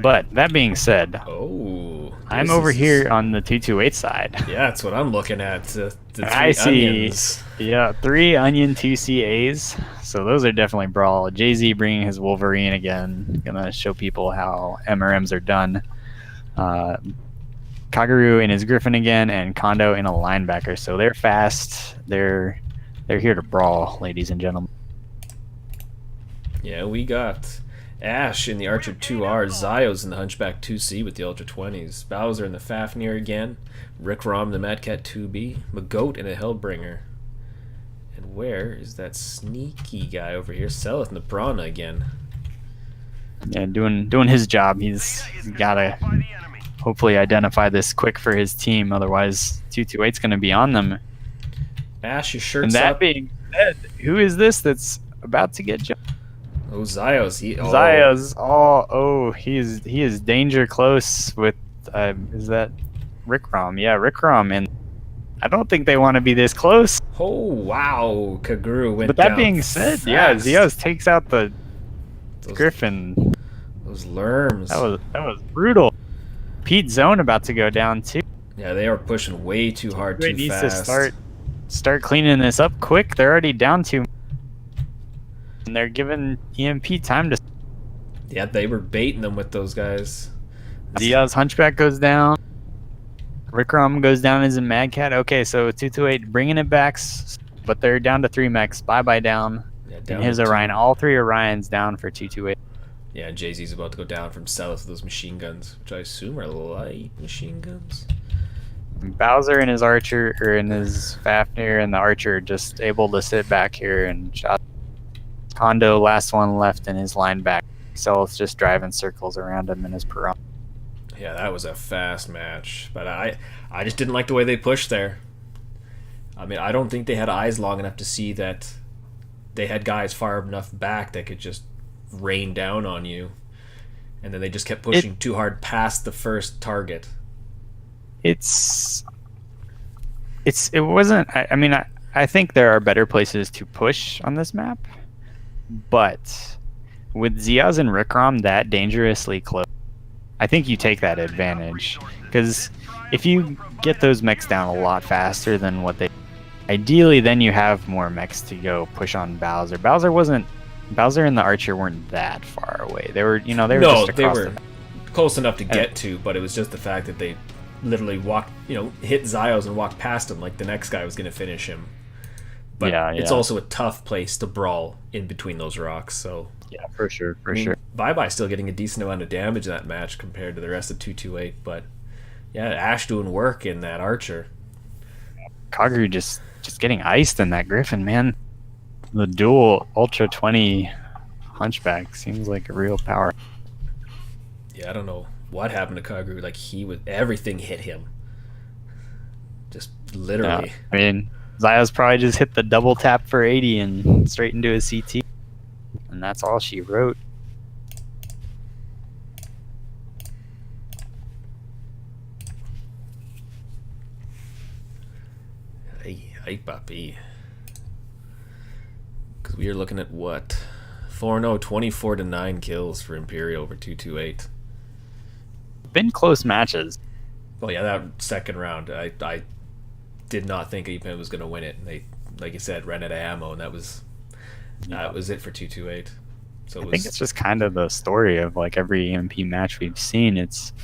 But that being said, I'm over here on the 228 side. Yeah, that's what I'm looking at. The three I see onions. 3 onion 2CAs. So those are definitely brawl. Jay-Z bringing his Wolverine again. Gonna show people how MRMs are done. Kagaru in his Griffin again, and Kondo in a linebacker. So they're fast. They're here to brawl, ladies and gentlemen. Yeah, we got Ash in the Archer 2R, Zios in the Hunchback 2C with the Ultra 20s, Bowser in the Fafnir again, Rick Rom the Mad Cat 2B, Magoat in a Hellbringer. And where is that sneaky guy over here? Seleth in the Piranha again. Yeah, doing his job. He's gotta hopefully identify this quick for his team, otherwise 228's gonna be on them. Ash, your shirt's and that up. Being said, who is this that's about to get jumped? Oh, Zios. Zios. He is danger close with is that Rick Rom? Yeah, Rick Rom, and I don't think they want to be this close. Oh wow, Kaguru went. But that down being said, fast. yeah, Zios takes out the Griffin. Those lerms. That was brutal. Pete Zone about to go down too. Yeah, they are pushing way too hard, too needs fast. to start cleaning this up quick. They're already down 2. And they're giving EMP time to... Yeah, they were baiting them with those guys. Zia's Hunchback goes down. Rick Rom goes down as a Mad Cat. Okay, so 228 bringing it back, but they're down to 3 mechs. Bye-bye down. Yeah, down and his Orion. All 3 Orions down for 228. Yeah, and Jay-Z's about to go down from Seleth with those machine guns, which I assume are light machine guns. Bowser and his Archer, or in his Fafnir, and the Archer just able to sit back here and shot. Kondo, last one left in his linebacker. Seleth's just driving circles around him in his Piranha. Yeah, that was a fast match, but I just didn't like the way they pushed there. I mean, I don't think they had eyes long enough to see that they had guys far enough back that could just rain down on you, and then they just kept pushing too hard past the first target. It wasn't. I mean, I think there are better places to push on this map, but with Ziaz and Rickrom that dangerously close, I think you take that advantage, because if you get those mechs down a lot faster than what they ideally, then you have more mechs to go push on Bowser. Bowser and the Archer weren't that far away. They were just across the map. Close enough to get to, but it was just the fact that they literally walked, hit Zios and walked past him like the next guy was going to finish him. But it's also a tough place to brawl in between those rocks. So yeah, for sure. Bye-Bye still getting a decent amount of damage in that match compared to the rest of 228. But yeah, Ash doing work in that Archer. Kaguru just getting iced in that Griffin, man. The dual Ultra 20 Hunchback seems like a real power. Yeah, I don't know what happened to Kaguru. Like, everything hit him. Just literally. Yeah, I mean, Zaya's probably just hit the double tap for 80 and straight into his CT. And that's all she wrote. Hey, puppy. Because we are looking at what? 4-0, 24-9 kills for Imperial over 228. Been close matches. Well, yeah, that second round, I did not think EPM was going to win it. And they, like you said, ran out of ammo, and that was it for 228. So I think it's just kind of the story of like every EMP match we've seen. It's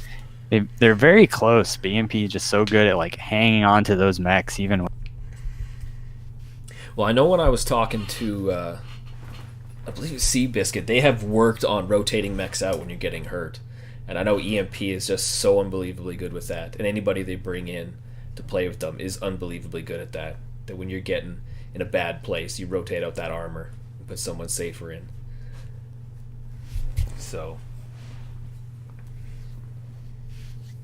they're very close. But EMP is just so good at like hanging on to those mechs even. Well, I know when I was talking to, I believe it's Seabiscuit, they have worked on rotating mechs out when you're getting hurt. And I know EMP is just so unbelievably good with that. And anybody they bring in to play with them is unbelievably good at that. That when you're getting in a bad place, you rotate out that armor and put someone safer in. So.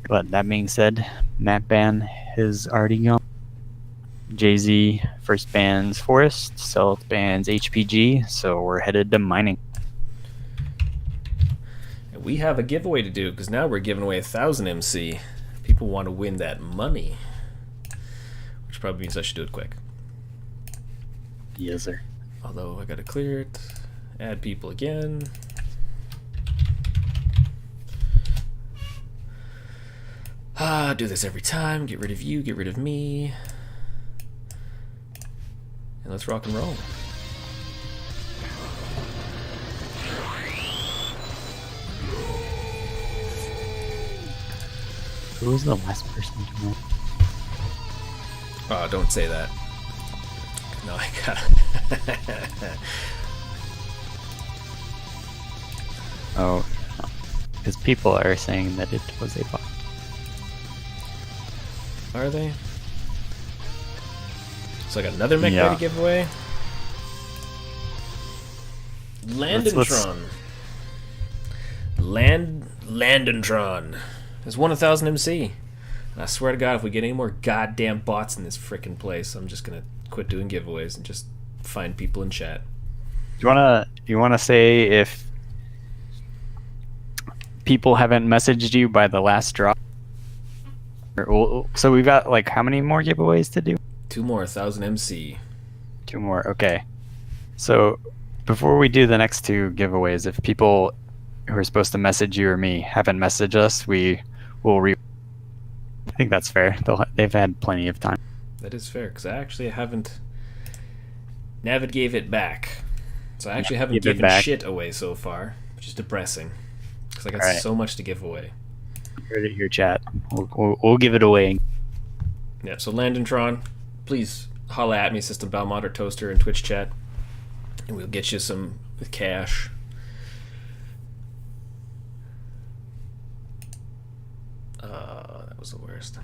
But that being said, map ban has already gone. Jay-Z first bans Forest, Stealth bans HPG, so we're headed to mining. And we have a giveaway to do, because now we're giving away 1,000 MC. People want to win that money. Which probably means I should do it quick. Yes, sir. Although I gotta clear it. Add people again. Do this every time. Get rid of you, get rid of me. And let's rock and roll. Who was the last person to know? Don't say that. No, I gotta. Oh, because people are saying that it was a bot. Are they? So I got another mech Yeah. to give away. Landentron. Landentron has won 1,000 MC. And I swear to God, if we get any more goddamn bots in this frickin' place, I'm just gonna quit doing giveaways and just find people in chat. You wanna say if people haven't messaged you by the last drop? So we've got like how many more giveaways to do? 2 more, 1,000 MC. 2 more. Okay. So before we do the next 2 giveaways, if people who are supposed to message you or me haven't messaged us, we will I think that's fair. They've had plenty of time. That is fair, because I actually haven't. Navid gave it back. So I actually haven't given shit away so far, which is depressing. Because I got so much to give away. Heard it your chat. We'll give it away. Yeah, so Landentron, please holla at me, System Belmont or Toaster in Twitch chat, and we'll get you some cash. That was the worst.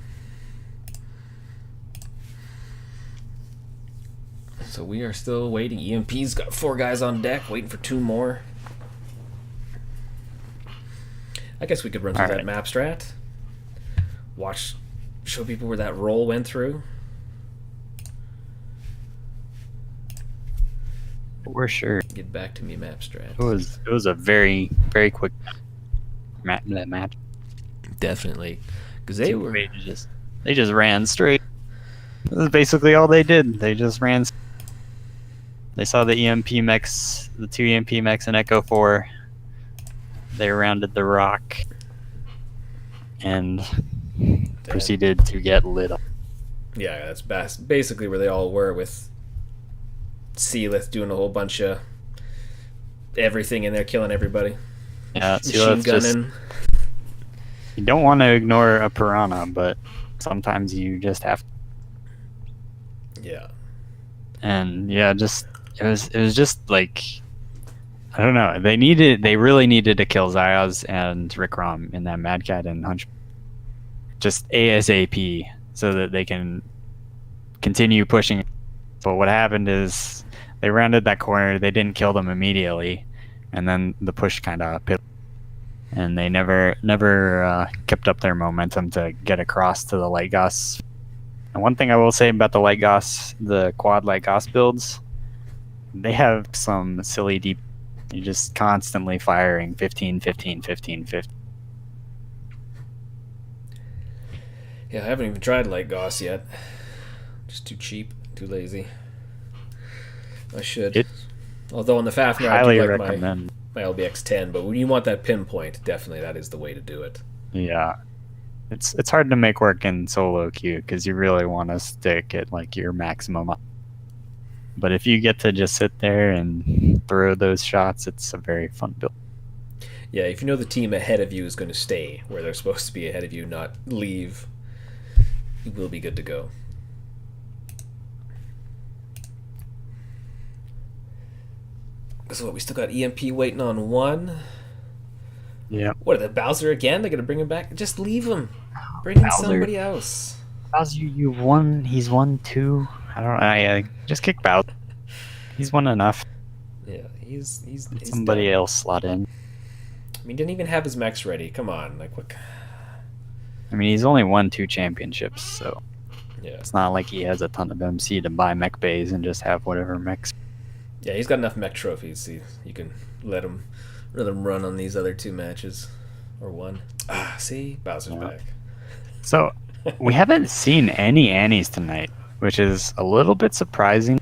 So we are still waiting. EMP's got 4 guys on deck, waiting for 2 more. I guess we could run through that map strat. Show people where that roll went through. For sure. Get back to me, map strat. It was a very, very quick match. Definitely, because they just ran straight. That was basically all they did. They just ran. They saw the EMP mechs, the 2 EMP mechs in Echo 4. They rounded the rock and proceeded to get lit up. Yeah, that's basically where they all were, with Sealith doing a whole bunch of everything in there, killing everybody. Yeah, machine gunning. You don't want to ignore a piranha, but sometimes you just have to. Yeah. And yeah, it was just like, I don't know. They really needed to kill Zyaz and Rick Rom in that Mad Cat and Hunch just ASAP so that they can continue pushing. But what happened is they rounded that corner, they didn't kill them immediately, and then the push kind of pit, and they never kept up their momentum to get across to the Light Goss. And one thing I will say about the Light Goss, the quad Light Goss builds, they have some silly deep. You're just constantly firing 15, 15, 15, 15. Yeah, I haven't even tried Light Goss yet. Just too cheap, too lazy. I should. Although on the Fafnir, I do like recommend my LBX 10, but when you want that pinpoint, definitely that is the way to do it. Yeah. It's hard to make work in solo queue because you really want to stick at like your maximum. But if you get to just sit there and throw those shots, it's a very fun build. Yeah, if you know the team ahead of you is going to stay where they're supposed to be ahead of you, not leave, you will be good to go. So what, we still got EMP waiting on one. Yeah. What, the Bowser again? They're going to bring him back? Just leave him. Bring in Bowser. somebody else. Bowser, you won. He's won 2. I don't know. Yeah, just kick Bowser. He's won enough. Yeah, he's Somebody done. else slot in. I mean, he didn't even have his mechs ready. Come on, like what? I mean, he's only won 2 championships, so Yeah, it's not like he has a ton of MC to buy mech bays and just have whatever mechs. yeah, he's got enough mech trophies. You can let him run on these other 2 matches, or 1. Ah, see, Bowser's back. So we haven't seen any Annies tonight, which is a little bit surprising.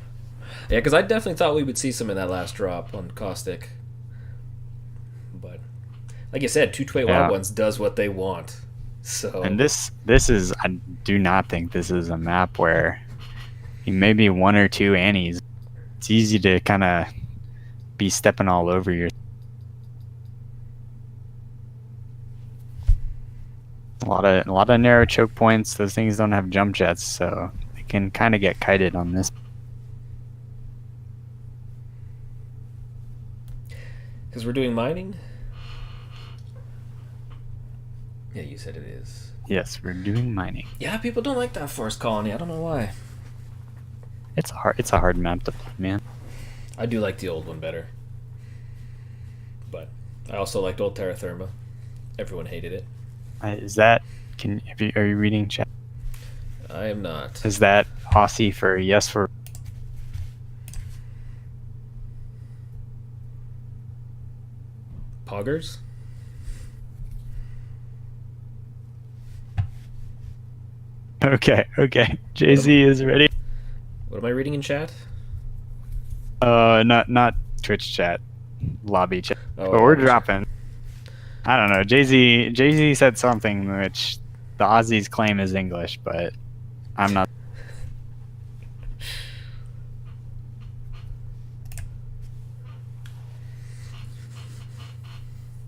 Yeah, because I definitely thought we would see some in that last drop on Caustic. But like you said, 221 does what they want. So And this is, I do not think this is a map where maybe 1 or 2 Annies. It's easy to kind of be stepping all over your. A lot of narrow choke points. Those things don't have jump jets, so they can kind of get kited on this. because we're doing mining. Yeah, you said it is. Yes, we're doing mining. Yeah, people don't like that forest colony. I don't know why. It's a hard map to play, man. I do like the old one better. But I also liked old Terra Firma. Everyone hated it. Is that? Are you reading chat? I am not. Is that Aussie for yes for? Poggers? Okay. Jay-Z is ready. What am I reading in chat? Not Twitch chat, lobby chat. Oh, But we're lobby chat. dropping. I don't know. Jay-Z said something which the Aussies claim is English, but I'm not.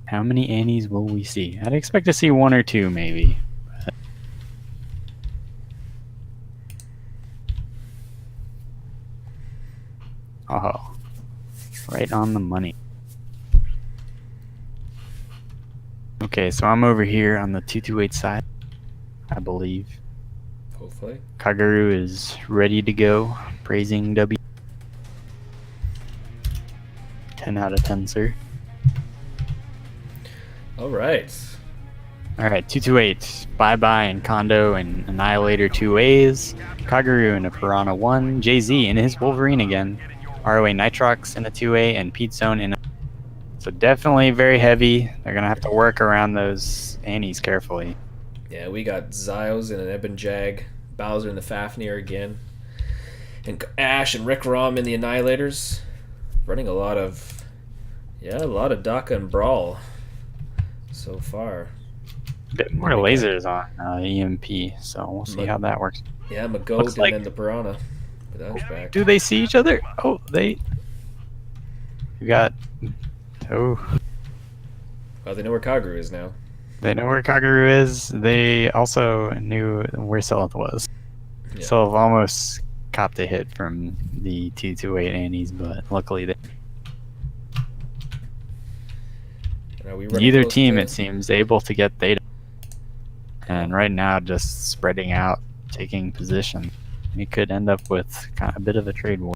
How many Annies will we see? I'd expect to see 1 or 2, maybe. Oh, right on the money. Okay, so I'm over here on the 228 side, I believe. Hopefully. Kaguru is ready to go, praising W. 10 out of 10, sir. Alright. Alright, 228. Bye-bye and Kondo and Annihilator 2As. Kaguru in a Piranha 1. Jay-Z in his Wolverine again. ROA Nitrox in a 2A and Pete Zone in a... So definitely very heavy. They're going to have to work around those Annies carefully. Yeah, we got Zios in an Eben Jag. Bowser in the Fafnir again. And Ash and Rick Rom in the Annihilators. Running a lot of Daka and Brawl so far. A bit more lasers on EMP, so we'll see how that works. Yeah, Magode Looks like- and then the Piranha. But that was back. Do they see each other? Oh, they... You got... Oh, Well, they know where Kaguru is now. they know where Kaguru is. They also knew where Sylph was. Yeah. Sylph almost copped a hit from the 228 Annies, but luckily they... Are we running Neither close team, to- it seems, able to get Theta. And right now, just spreading out, taking position. We could end up with kind of a bit of a trade war.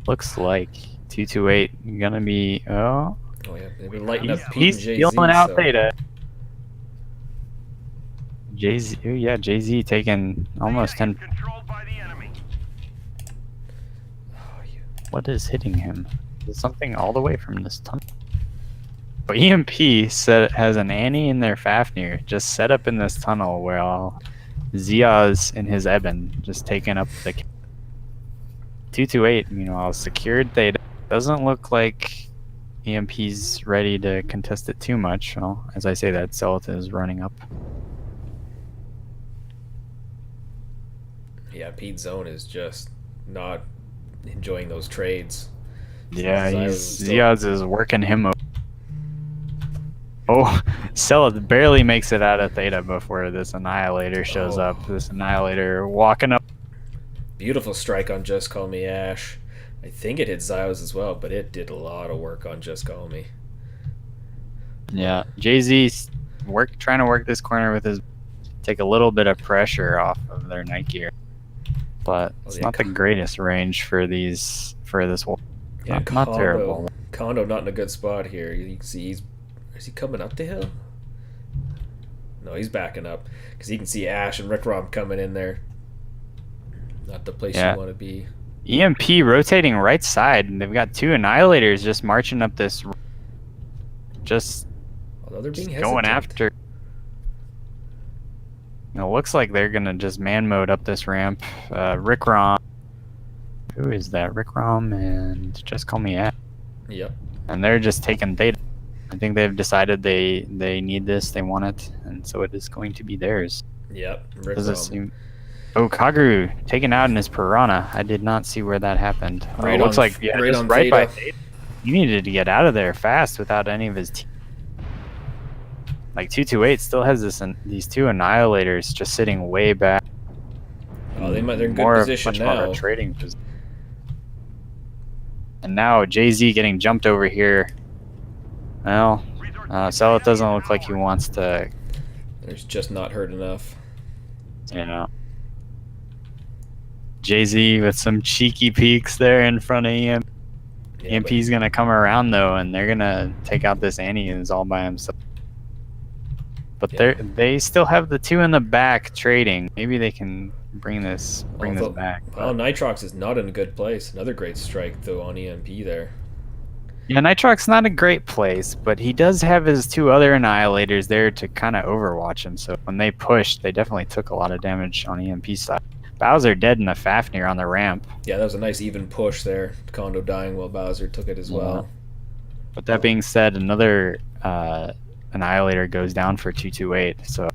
Looks like 228 gonna be... Oh, Oh yeah, they've been lighting up Pete he's and Jay-Z. feeling out so- Theta. Jay-Z, oh yeah, Jay-Z taking almost 10. Controlled by the enemy. Oh, you- What is hitting him? Is it something all the way from this tunnel? But EMP has an Annie in their Fafnir just set up in this tunnel while Zia's in his Eben just taking up the 228. Meanwhile, secured Theta. Doesn't look like EMP's ready to contest it too much. Well, as I say that, Celta is running up. Yeah, Pete Zone is just not enjoying those trades. So Yeah, Zyos is still. Ziaz is working him over. Oh, Cella barely makes it out of Theta before this Annihilator shows up. This Annihilator walking up. Beautiful strike on Just Call Me Ash. I think it hit Zyos as well, but it did a lot of work on Just Call Me. Yeah, Jay-Z's trying to work this corner with his, take a little bit of pressure off of their night gear, but it's not the greatest range for this wall. Yeah, not terrible. Kondo not in a good spot here. You can see is he coming up the hill? No, he's backing up because you can see Ash and Rick Rom coming in there. Not the place you want to be. EMP rotating right side, and they've got two Annihilators just marching up this. Although they're being going after. It looks like they're gonna just man mode up this ramp. Rick Rom. Who is that? Rick Rom and Just Call Me Ash. Yep. And they're just taking Theta. I think they've decided they need this, they want it, and so it is going to be theirs. Yep. Does it seem? Oh, Kaguru taken out in his Piranha. I did not see where that happened. It looks like right by Theta. He needed to get out of there fast without any of his team. Like 228 still has these two Annihilators just sitting way back. Oh, they're in good position much now. More trading position. And now Jay-Z getting jumped over here. Well, so it doesn't look like he wants to. There's just not hurt enough. You know. Jay-Z with some cheeky peeks there in front of EMP. Yeah, EMP's going to come around, though, and they're going to take out this Annie who's all by himself. But they still have the two in the back trading. Maybe they can bring this back. Oh, Nitrox is not in a good place. Another great strike, though, on EMP there. Yeah, Nitrox's not a great place, but he does have his two other Annihilators there to kind of overwatch him. So when they pushed, they definitely took a lot of damage on EMP's side. Bowser dead in a Fafnir on the ramp. Yeah, that was a nice even push there. Kondo dying while Bowser took it as well. But that being said, another Annihilator goes down for 228. So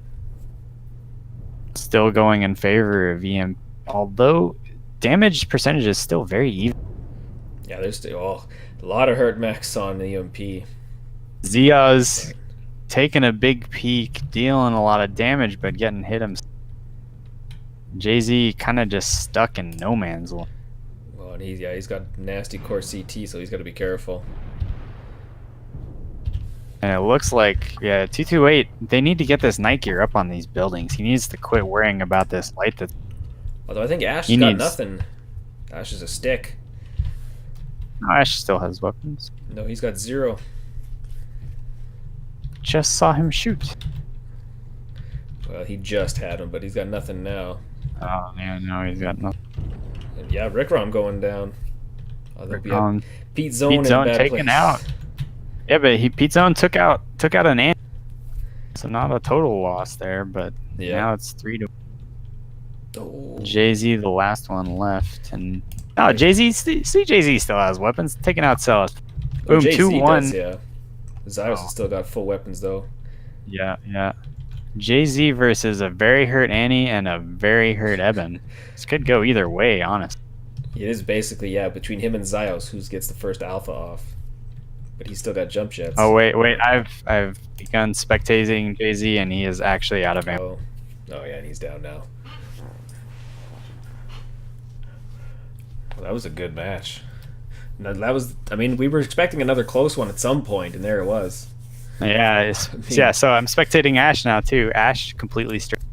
still going in favor of EMP, although damage percentage is still very even. Yeah, there's still a lot of hurt mechs on EMP. Zia's taking a big peek, dealing a lot of damage, but getting hit himself. Jay-Z kind of just stuck in no man's land. Well, and he's got nasty core CT, so he's got to be careful. And it looks like, 228, they need to get this night gear up on these buildings. He needs to quit worrying about this light. Although I think Ash has got nothing. Ash is a stick. No, Ash still has weapons. No, he's got 0. Just saw him shoot. Well, he just had him, but he's got nothing now. Oh, man, no, he's got nothing. And yeah, Rick Rom going down. Pete Zone taken out. Yeah, but Pete Zone took out an ant. So not a total loss there, but now it's 3-1. Oh. Jay-Z, the last one left, and Jay-Z still has weapons, taking out Celis. Boom, 2-1. Yeah, Zyos has still got full weapons though. Yeah. Jay-Z versus a very hurt Annie and a very hurt Eben. This could go either way, honestly. It is basically between him and Zyos, who gets the first alpha off. But he's still got jump jets. Oh wait, I've begun spectating Jay-Z, and he is actually out of ammo. Oh yeah, and he's down now. Well, that was a good match. We were expecting another close one at some point, and there it was. Yeah, so I'm spectating Ash now too. Ash completely straight,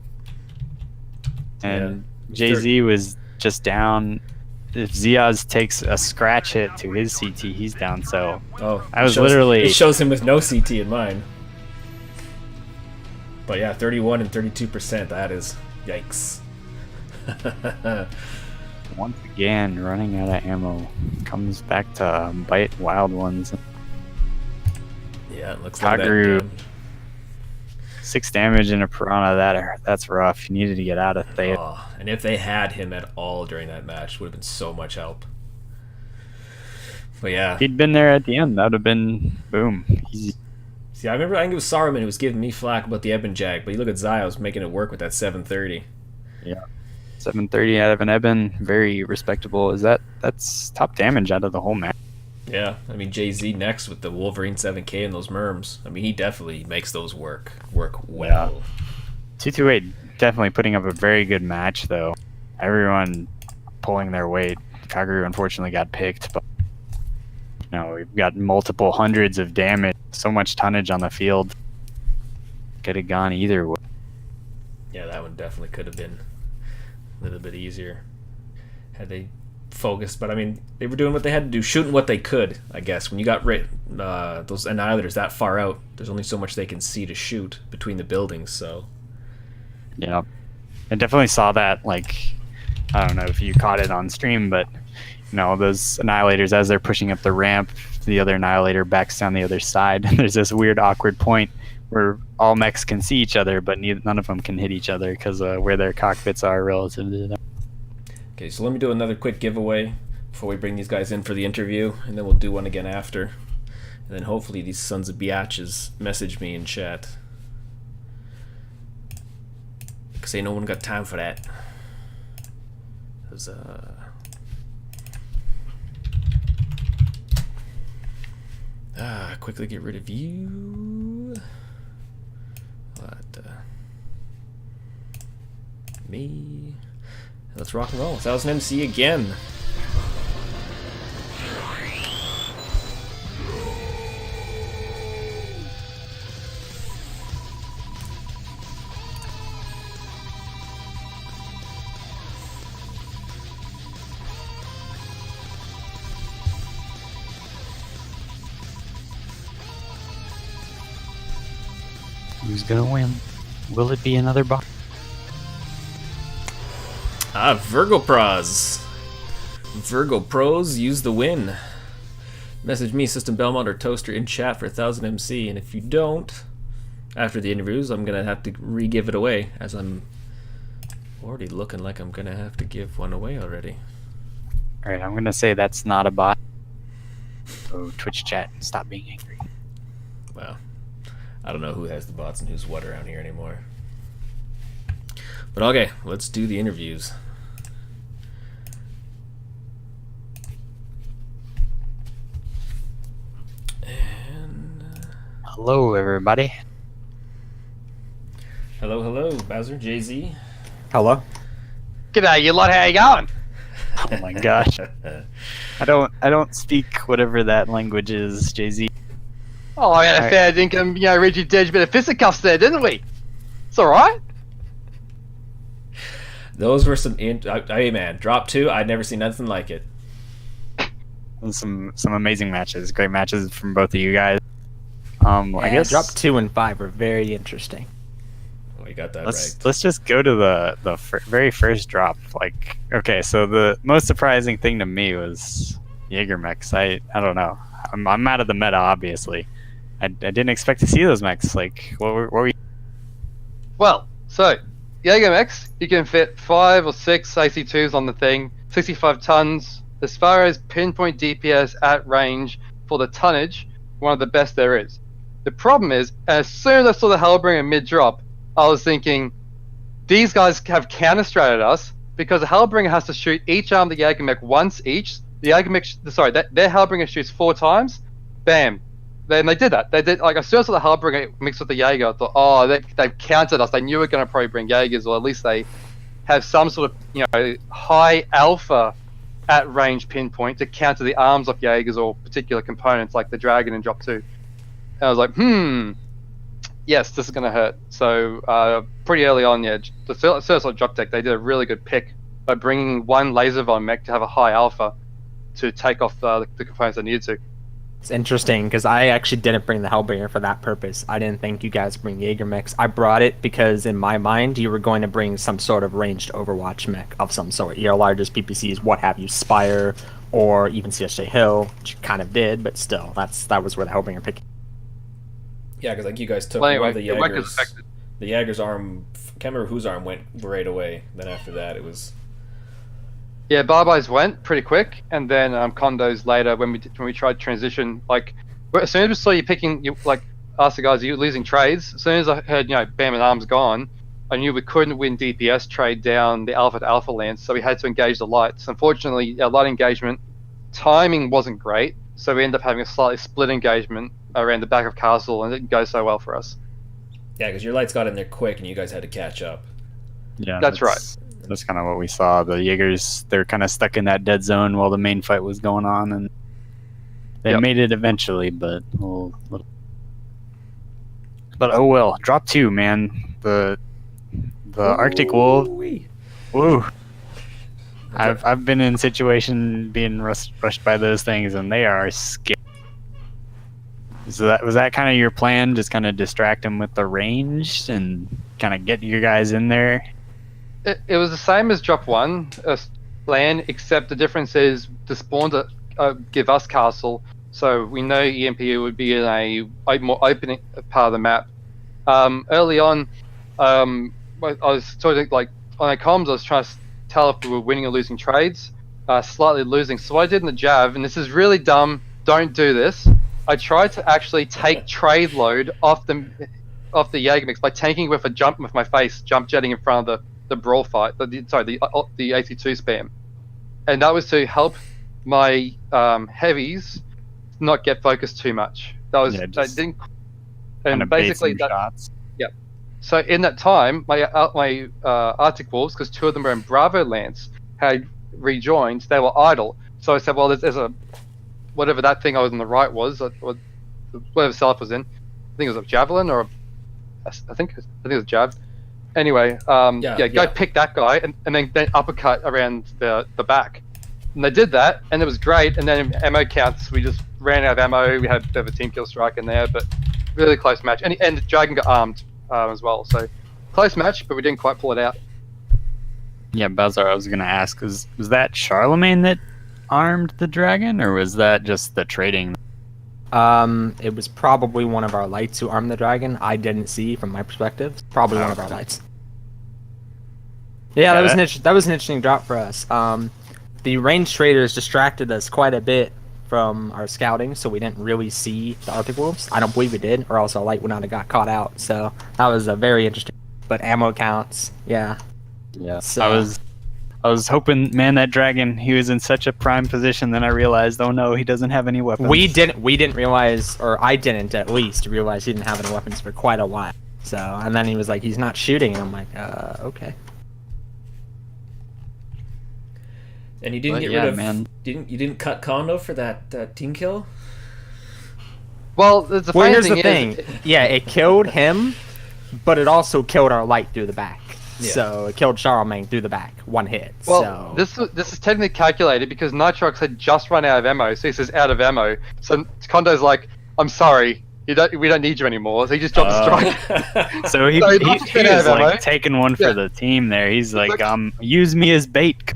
and Jay-Z was just down. If Ziaz takes a scratch hit to his CT, he's down. So I was literally. It shows him with no CT in mine. But yeah, 31 and 32%. That is yikes. Once again, running out of ammo. Comes back to bite wild ones. Yeah, it looks like that. 6 damage in a Piranha. That's rough. You needed to get out of Theta. And if they had him at all during that match, it would have been so much help. But yeah, if he'd been there at the end, that would have been boom. Easy. See, I think it was Saruman who was giving me flack about the Eben Jag, but you look at Zyos making it work with that 730. Yeah. 730 out of an Eben, very respectable. That's top damage out of the whole match? Yeah, I mean Jay-Z next with the Wolverine 7K and those merms. I mean he definitely makes those work well. 228 definitely putting up a very good match though. Everyone pulling their weight. Kaguru unfortunately got picked, but we've got multiple hundreds of damage, so much tonnage on the field. Could have gone either way. Yeah, that one definitely could have been a little bit easier had they focused. But I mean, they were doing what they had to do, shooting what they could. I guess when you got those annihilators that far out, there's only so much they can see to shoot between the buildings. So yeah, I definitely saw that. Like, I don't know if you caught it on stream, but those annihilators as they're pushing up the ramp, the other annihilator backs down the other side. There's this weird awkward point where all mechs can see each other, but none of them can hit each other because where their cockpits are relative to them. Okay, so let me do another quick giveaway before we bring these guys in for the interview, and then we'll do one again after. And then hopefully these sons of biatches message me in chat. Because ain't no one got time for that. Because, quickly get rid of you. Me. Let's rock and roll. 1000 MC again. Who's gonna win? Will it be another box? Virgo Pros. Virgo Pros use the win. Message me, System Belmont or Toaster in chat for 1000 MC, and if you don't, after the interviews, I'm gonna have to re-give it away, as I'm already looking like I'm gonna have to give one away already. Alright, I'm gonna say that's not a bot. So Twitch chat, stop being angry. Wow. I don't know who has the bots and who's what around here anymore. But okay, let's do the interviews. And hello, everybody. Hello, Bowser, Jay-Z. Hello. G'day, you lot. How you going? Oh my gosh. I don't speak whatever that language is, Jay-Z. Oh, I had a fair income, Reggie did a bit of fisticuffs there, didn't we? It's alright. Those were some hey man, drop 2, I'd never seen nothing like it. Some amazing matches, great matches from both of you guys. I guess drop 2 and 5 are very interesting. Oh, you got that right. right. Let's just go to the very first drop. Like, okay, so the most surprising thing to me was Jaeger mechs. I don't know. I'm out of the meta, obviously. I didn't expect to see those mechs. Like, what were you? Well, so Jaeger mechs, you can fit 5 or 6 AC2s on the thing, 65 tons. As far as pinpoint DPS at range for the tonnage, one of the best there is. The problem is, as soon as I saw the Hellbringer mid-drop, I was thinking, these guys have counter-stratted us because the Hellbringer has to shoot each arm of the Jaeger mech once each. The Jaeger mech, their Hellbringer shoots 4 times. Bam. Then they did that. They did, like, as soon as I saw the Hellbringer mixed with the Jaeger, I thought, oh, they've countered us. They knew we were going to probably bring Jaegers, or at least they have some sort of, high alpha at range pinpoint to counter the arms of Jaegers or particular components like the Dragon in drop 2. And I was like, yes, this is going to hurt. So pretty early on, the first drop deck, they did a really good pick by bringing one laser von mech to have a high alpha to take off the components they needed to. It's interesting because I actually didn't bring the Hellbringer for that purpose. I didn't think you guys bring Jaeger mechs. I brought it because in my mind you were going to bring some sort of ranged Overwatch mech of some sort. Your largest PPCs, what have you, Spire or even CSJ Hill, which you kind of did, but still, that was where the Hellbringer picked. Yeah, because like you guys took Well, anyway, one of the Jaegers. The Jaeger's arm, can't remember whose arm went right away. Then after that, it was. Yeah, Barbies went pretty quick, and then condos later when we tried transition. Like as soon as we saw you picking, asked the guys, "Are you losing trades?" As soon as I heard, bam, and arms gone, I knew we couldn't win DPS trade down the Alpha to Alpha Lance, so we had to engage the lights. Unfortunately, our light engagement timing wasn't great, so we ended up having a slightly split engagement around the back of castle, and it didn't go so well for us. Yeah, because your lights got in there quick, and you guys had to catch up. Yeah, That's right. That's kind of what we saw. The Jaegers, they're kind of stuck in that dead zone while the main fight was going on, and they made it eventually, but but oh well. Drop 2, man. The Arctic Wolf. Woo. I've been in situation being rushed by those things, and they are scary. So was that kind of your plan? Just kind of distract them with the range and kind of get you guys in there? It was the same as drop 1 plan, except the difference is the spawn to give us castle, so we know EMPU would be in a more open part of the map. Early on, I was sort of like on our comms, I was trying to tell if we were winning or losing trades, slightly losing. So what I did in the Jav, and this is really dumb, don't do this. I tried to actually take trade load off the Jaeger mix by tanking with a jump with my face, jump jetting in front of the brawl fight, the AC2 spam, and that was to help my heavies not get focused too much. That was and basically that. Shots. Yeah. So in that time, my Arctic Wolves, because 2 of them were in Bravo Lance, had rejoined. They were idle. So I said, well, there's a whatever that thing I was on the right was, whatever self was in. I think it was a javelin or I think it was a jab. Anyway, go pick that guy and then uppercut around the back. And they did that, and it was great. And then ammo counts, we just ran out of ammo. We had a bit of a team kill strike in there, but really close match. And the dragon got armed as well, so close match, but we didn't quite pull it out. Yeah, Bazar, I was gonna ask, was that Charlemagne that armed the dragon, or was that just the trading? It was probably one of our lights who armed the dragon. I didn't see from my perspective. Probably one of our lights. Yeah, that was an interesting drop for us. The ranged traders distracted us quite a bit from our scouting, so we didn't really see the Arctic Wolves. I don't believe we did, or else our light would not have got caught out. So that was a very interesting. But ammo counts, yeah. So, I was hoping, man, that dragon, he was in such a prime position. Then I realized, oh no, he doesn't have any weapons. We didn't realize, or I didn't at least realize he didn't have any weapons for quite a while. So, and then he was like, he's not shooting, and I'm like, okay. And you didn't get rid of, man. You didn't cut Kondo for that team kill? Well, the here's the thing. Yeah, it killed him, but it also killed our light through the back. Yeah. So it killed Charlemagne through the back, 1 hit. Well, so. this is technically calculated because Nitrox had just run out of ammo, so he says out of ammo. So Kondo's like, I'm sorry, we don't need you anymore. So he just dropped the strike. So he was like taking one for the team there. He's like, use me as bait.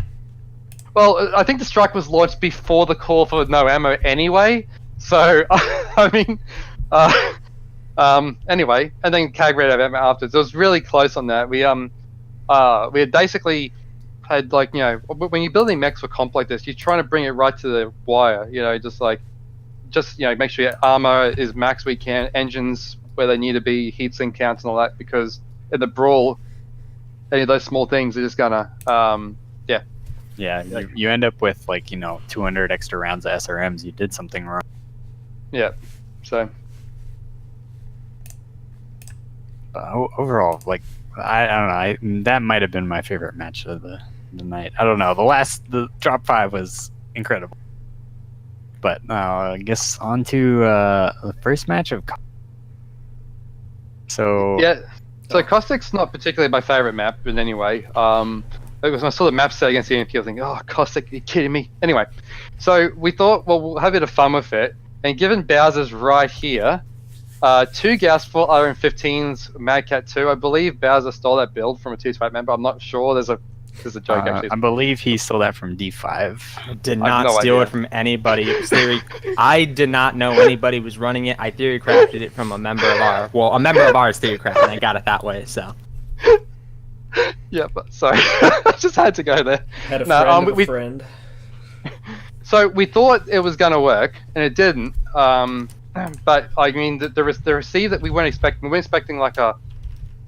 Well, I think the strike was launched before the call for no ammo anyway. So, I mean, anyway, and then Cag ran out of ammo afterwards. It was really close on that. We had basically had, like, you know, when you're building mechs for comp like this, you're trying to bring it right to the wire, you know, just make sure your armor is max we can, engines where they need to be, heatsink counts and all that, because in the brawl, any of those small things are just gonna, Yeah, you end up with, like, you know, 200 extra rounds of SRMs. You did something wrong. Yeah, so. Overall, like, I don't know. That might have been my favorite match of the night. I don't know. The drop 5 was incredible. But I guess on to the first match of. So. Yeah. So Caustic's not particularly my favorite map in any way. Because when I saw the map set against the EMP, I was thinking, oh, Caustic, are you kidding me? Anyway, so we thought, well, we'll have a bit of fun with it. And given Bowser's right here, 2 Gauss, 4 RM15s, Mad Cat 2, I believe Bowser stole that build from a 2-5 member. I'm not sure. There's a joke, actually. I believe he stole that from D5. I did not steal it from anybody. It was I did not know anybody was running it. I theory crafted it from a member of ours theory crafted, and I got it that way, so. Yeah, but sorry, I just had to go there. Had a friend. So we thought it was gonna work, and it didn't. But I mean, the receive that we weren't expecting. We weren't expecting like a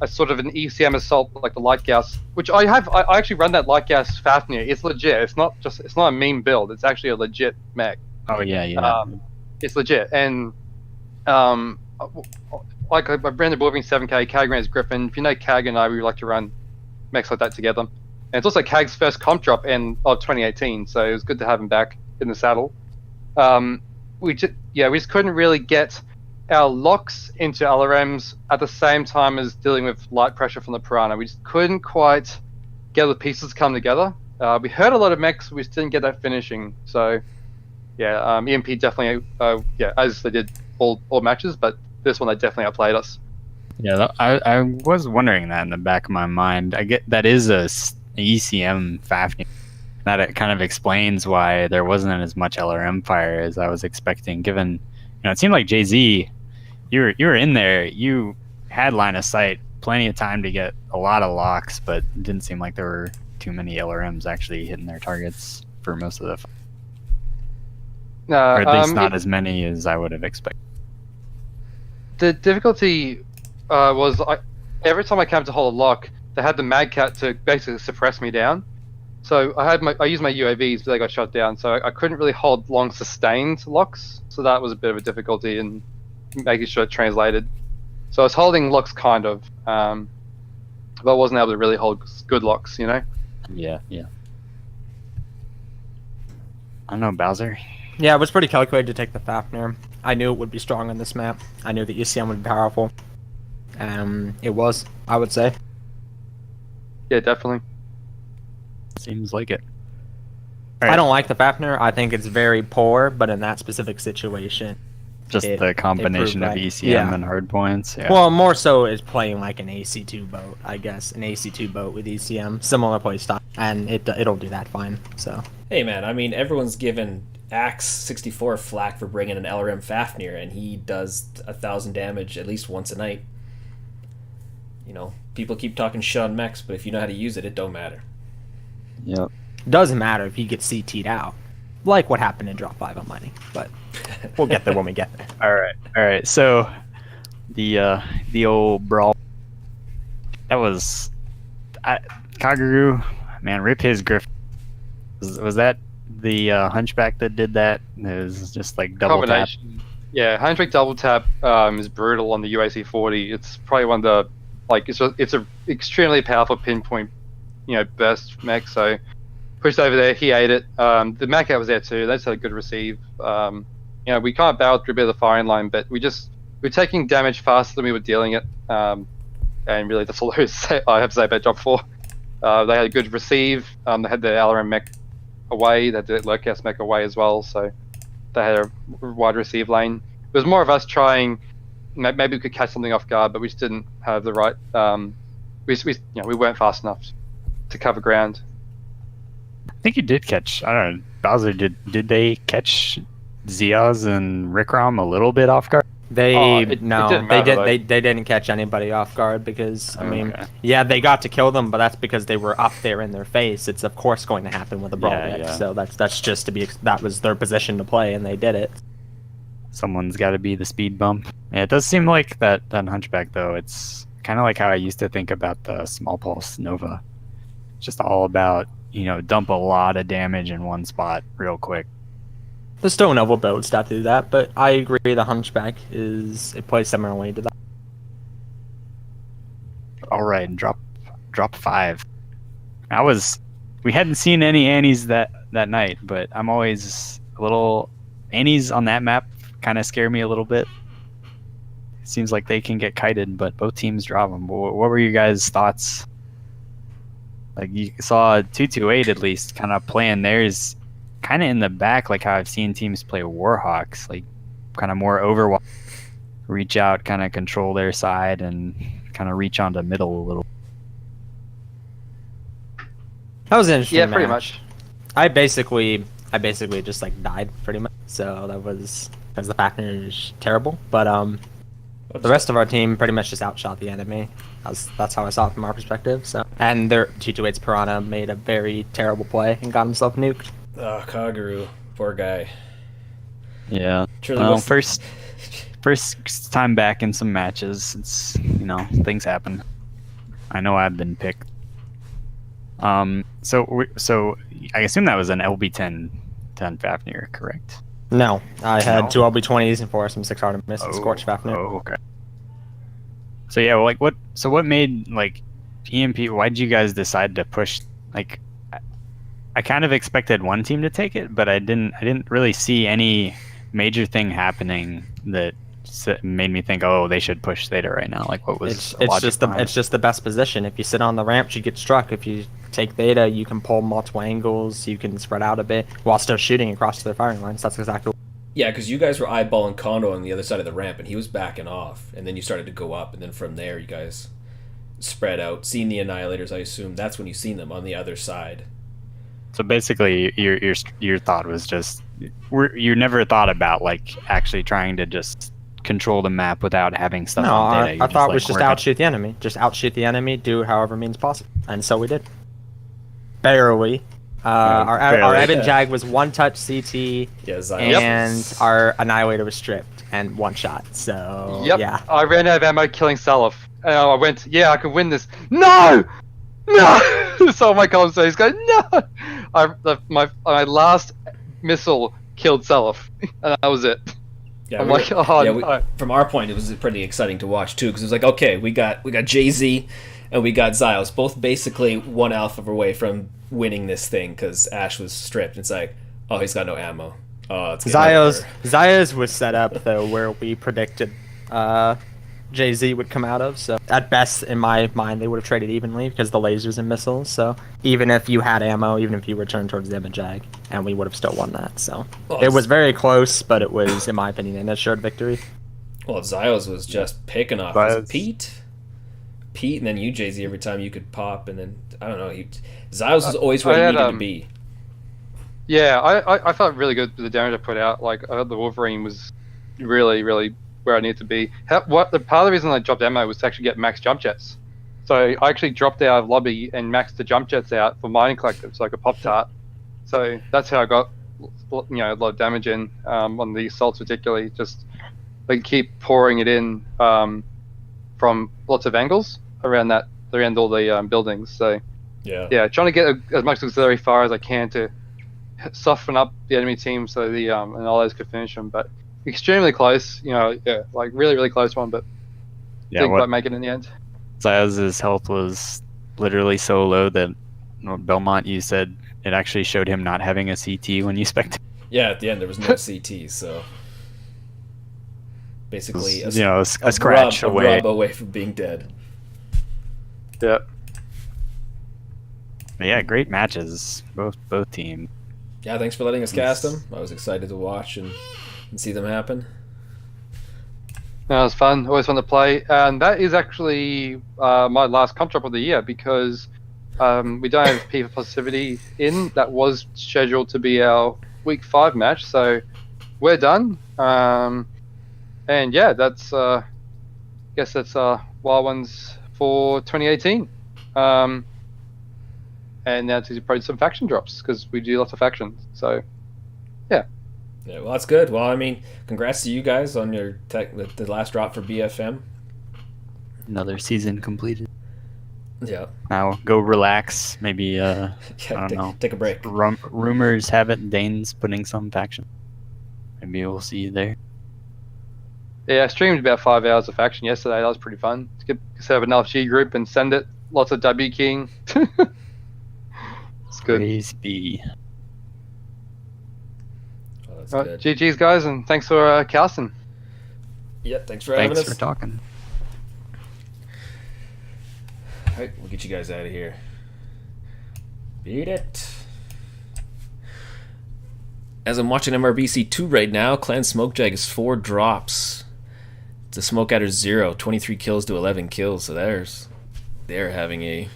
a sort of an ECM assault like the Light Gauss, which I actually run that Light Gauss Fafnir. It's legit. It's not a meme build. It's actually a legit mech. Oh yeah. It's legit, and like I ran the Wolverine 7K, Kag ran his Griffin. If you know Kag and I, we like to run mechs like that together. And it's also Kag's first comp drop of 2018, so it was good to have him back in the saddle. We just couldn't really get our locks into LRMs at the same time as dealing with light pressure from the Piranha. We just couldn't quite get the pieces come together. We heard a lot of mechs, we just didn't get that finishing. So yeah, EMP definitely, as they did all matches, but this one they definitely outplayed us. Yeah, I was wondering that in the back of my mind. I get that is a ECM Fafnir. That it kind of explains why there wasn't as much LRM fire as I was expecting. Given, it seemed like JZ, you were in there, you had line of sight, plenty of time to get a lot of locks, but it didn't seem like there were too many LRMs actually hitting their targets for most of the. Or at least not as many as I would have expected. The difficulty was every time I came to hold a lock, they had the Mad Cat to basically suppress me down. So I used my UAVs, but they got shot down. So I couldn't really hold long sustained locks. So that was a bit of a difficulty in making sure it translated. So I was holding locks kind of, but I wasn't able to really hold good locks, Yeah. I don't know, Bowser. Yeah, it was pretty calculated to take the Fafnir. I knew it would be strong on this map. I knew the ECM would be powerful. It was, I would say. Yeah, definitely. Seems like it. I don't like the Fafnir. I think it's very poor, but in that specific situation, just the combination of ECM and hard points. Yeah. Well, more so is playing like an AC2 boat, I guess. An AC2 boat with ECM, similar play style, and it'll do that fine. So. Hey man, I mean everyone's given Axe 64 flack for bringing an LRM Fafnir, and he does 1,000 damage at least once a night. People keep talking shit on mechs, but if you know how to use it, it don't matter. Yep. Doesn't matter if you get CT'd out, like what happened in Drop 5 on Mining, but we'll get there when we get there. All right. So the old brawl. That was Kaguru. Man, rip his griff. Was that the Hunchback that did that? It was just like double tap. Yeah, Hunchback double tap is brutal on the UAC 40. It's probably one of the it's a extremely powerful pinpoint, burst mech. So pushed over there, he ate it. The Mac was there too. They just had a good receive. We can't barrel through a bit of the firing line, but we're taking damage faster than we were dealing it. And really, that's all I have to say about Job 4. They had a good receive. They had the LRM mech away. They had the Lurkhouse mech away as well. So they had a wide receive lane. It was more of us trying. Maybe we could catch something off guard, but we just didn't have the right. We weren't fast enough to cover ground. I think you did catch. I don't know, Bowser. Did they catch Ziaz and Rickrom a little bit off guard? They didn't catch anybody off guard because they got to kill them, but that's because they were up there in their face. It's of course going to happen with a brawl deck, so that's just that was their position to play, and they did it. Someone's got to be the speed bump. Yeah, it does seem like that Hunchback though. It's kind of like how I used to think about the Small Pulse Nova. It's just all about dump a lot of damage in one spot real quick. The Stone Nova builds that do that, but I agree the Hunchback it plays similarly to that. All right, drop 5. We hadn't seen any Annies that night, but I'm always a little Annies on that map kind of scare me a little bit. It seems like they can get kited, but both teams drop them. What were your guys' thoughts? Like you saw 228 at least kind of playing theirs kind of in the back, like how I've seen teams play Warhawks, like kind of more overwatch, reach out, kind of control their side, and kind of reach onto middle a little. That was an interesting match. Pretty much. I basically just died pretty much. So that was because the Fafnir is terrible, but the rest of our team pretty much just outshot the enemy. That's how I saw it from our perspective. So, and their 228's Piranha made a very terrible play and got himself nuked. Oh, Kaguru, poor guy. Yeah. First time back in some matches. It's things happen. I know I've been picked. So I assume that was an LB10 Fafnir, correct? No, I had No? 2 LB20s and 4 SM6 Artemis and Scorch Fafnir. Oh, okay. So yeah, well, like what made like EMP? Why did you guys decide to push? Like, I kind of expected one team to take it, but I didn't really see any major thing happening that made me think, oh, they should push Theta right now. Like, what was It's just the best position. If you sit on the ramp, you get struck. If you take Theta, you can pull multiple angles. You can spread out a bit while still shooting across their firing lines. That's exactly. Yeah, because you guys were eyeballing Kondo on the other side of the ramp, and he was backing off, and then you started to go up, and then from there you guys spread out, seeing the Annihilators. I assume that's when you seen them on the other side. So basically, your thought was just you never thought about like actually trying to just control the map without having stuff No, on Theta. I thought it was just outshoot the enemy. Just outshoot the enemy, do however means possible, and so we did. Barely. Our Eben Jag was 1-touch CT, and our Annihilator was stripped and 1-shot. So yeah. I ran out of ammo killing Salif. And I went, yeah, I can win this. No! No! So my conversations go, no! My last missile killed Salif, and that was it. Yeah, I'm like, oh, no. From our point, it was pretty exciting to watch too, because it was like, okay, we got Jay-Z and we got Zyos, both basically 1 alpha away from winning this thing, because Ash was stripped. It's like, oh, he's got no ammo. Oh, it's Zyos was set up though where we predicted Jay-Z would come out of. So at best, in my mind, they would have traded evenly because the lasers and missiles. So even if you had ammo, even if you returned towards the Jag, and we would have still won that. So it was very close, but it was, in my opinion, an assured victory. Well, Zyos was just picking off Pete, and then you, Jay-Z, every time you could pop, and then I don't know. Zyos was always where he needed to be. Yeah, I felt really good with the damage I put out. Like, I thought the Wolverine was really, really where I needed to be. Part of the reason I dropped ammo was to actually get max jump jets. So I actually dropped out of lobby and maxed the jump jets out for mining collective, so I could pop tart. So that's how I got, a lot of damage in on the assaults, particularly. Just like keep pouring it in from lots of angles around all the buildings. So yeah, trying to get as much auxiliary fire as I can to soften up the enemy team so the Annihilators could finish them. But extremely close, like really, really close one, but didn't quite make it in the end. Zyos' health was literally so low that Belmont, you said it actually showed him not having a CT when you spectated. Yeah, at the end there was no CT, so basically a scratch away. Rub away from being dead. Yeah. But yeah, great matches, both teams. Yeah, thanks for letting us cast them. I was excited to watch and see them happen. That was fun. Always fun to play. And that is actually my last comp drop of the year, because we don't have FIFA Positivity in. That was scheduled to be our week 5 match, so we're done. And yeah, that's guess that's Wild Ones for 2018. And now to probably some faction drops, because we do lots of factions. So yeah. Yeah, well, that's good. Well, I mean, congrats to you guys on your the last drop for BFM. Another season completed. Yeah. Now go relax. Maybe I don't know. Take a break. Rumors have it Dane's putting some faction. Maybe we'll see you there. Yeah, I streamed about 5 hours of faction yesterday. That was pretty fun. Set up an LFG group and send it. Lots of W king. It's good. Praise be. Right, GG's guys, and thanks for casting. Yeah, thanks for having us. Thanks for talking. Alright, we'll get you guys out of here. Beat it. As I'm watching MRBC 2 right now, Clan Smokejag is 4 drops. The Smoke Adder's 0, 23 kills to 11 kills. So they're having a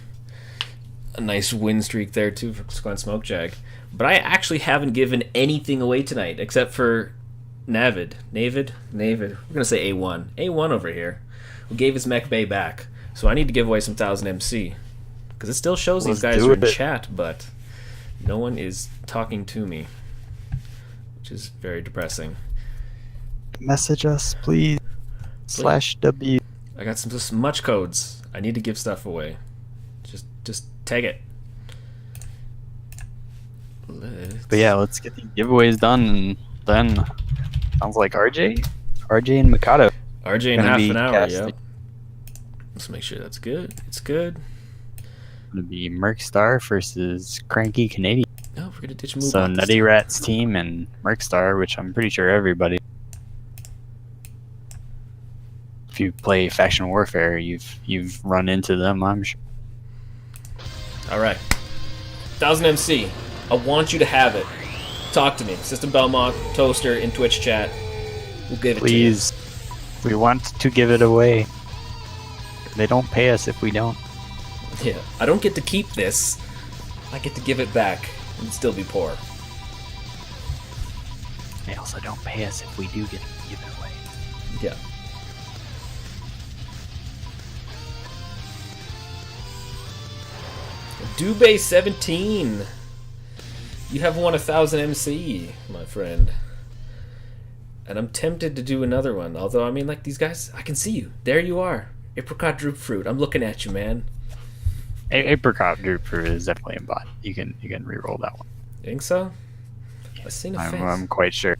nice win streak there too for Clan Smokejag. But I actually haven't given anything away tonight except for Navid. We're gonna say A1. A1 over here, who gave his mech bay back. So I need to give away some 1000 MC, because it still shows these guys are in chat, but no one is talking to me, which is very depressing. Message us, please. /W. I got some smudge codes. I need to give stuff away. Just tag it. But yeah, let's get these giveaways done, and then sounds like RJ and Mikado. RJ in Gonna half be an hour, casting. yep. Let's make sure that's good. It's good. Gonna be Mercstar versus Cranky Canadian. No, we're gonna ditch move. So Nutty Rat's team and Mercstar, which I'm pretty sure everybody. If you play Faction Warfare, you've run into them, I'm sure. Alright. 1000 MC. I want you to have it. Talk to me. System Belmont, Toaster, in Twitch chat. We'll give it Please. We want to give it away. They don't pay us if we don't. to you. Yeah. I don't get to keep this. I get to give it back and still be poor. They also don't pay us if we do get to give it away. Yeah. Dubay 17. You have won 1000 MC, my friend. And I'm tempted to do another one. Although, I mean, like, these guys, I can see you. There you are. Apricot Droop Fruit. I'm looking at you, man. Apricot Droop Fruit is definitely a bot. You can re-roll that one. You think so? I seen a face. I'm quite sure.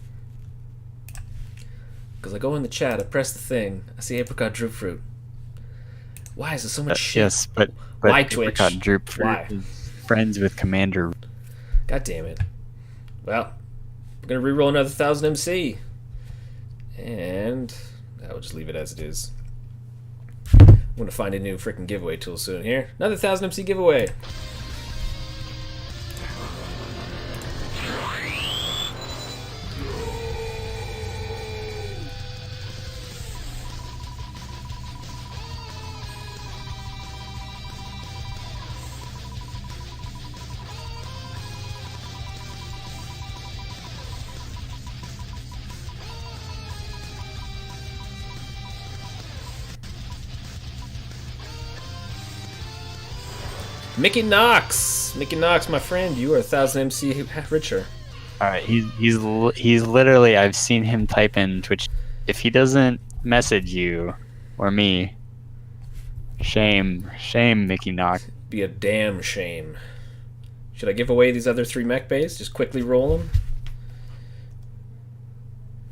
Because I go in the chat, I press the thing, I see Apricot Droop Fruit. Why is there so much shit? Yes, but Why Twitch? Apricot Droop Fruit Why? is friends with Commander. God damn it. Well, we're going to reroll another 1000 MC. And I will just leave it as it is. I'm going to find a new freaking giveaway tool soon here. Another 1000 MC giveaway. Mickey Knox, my friend, you are 1000 MC richer. All right, he's literally. I've seen him type in Twitch. If he doesn't message you or me, shame, Mickey Knox. Be a damn shame. Should I give away these other 3 mech bays? Just quickly roll them.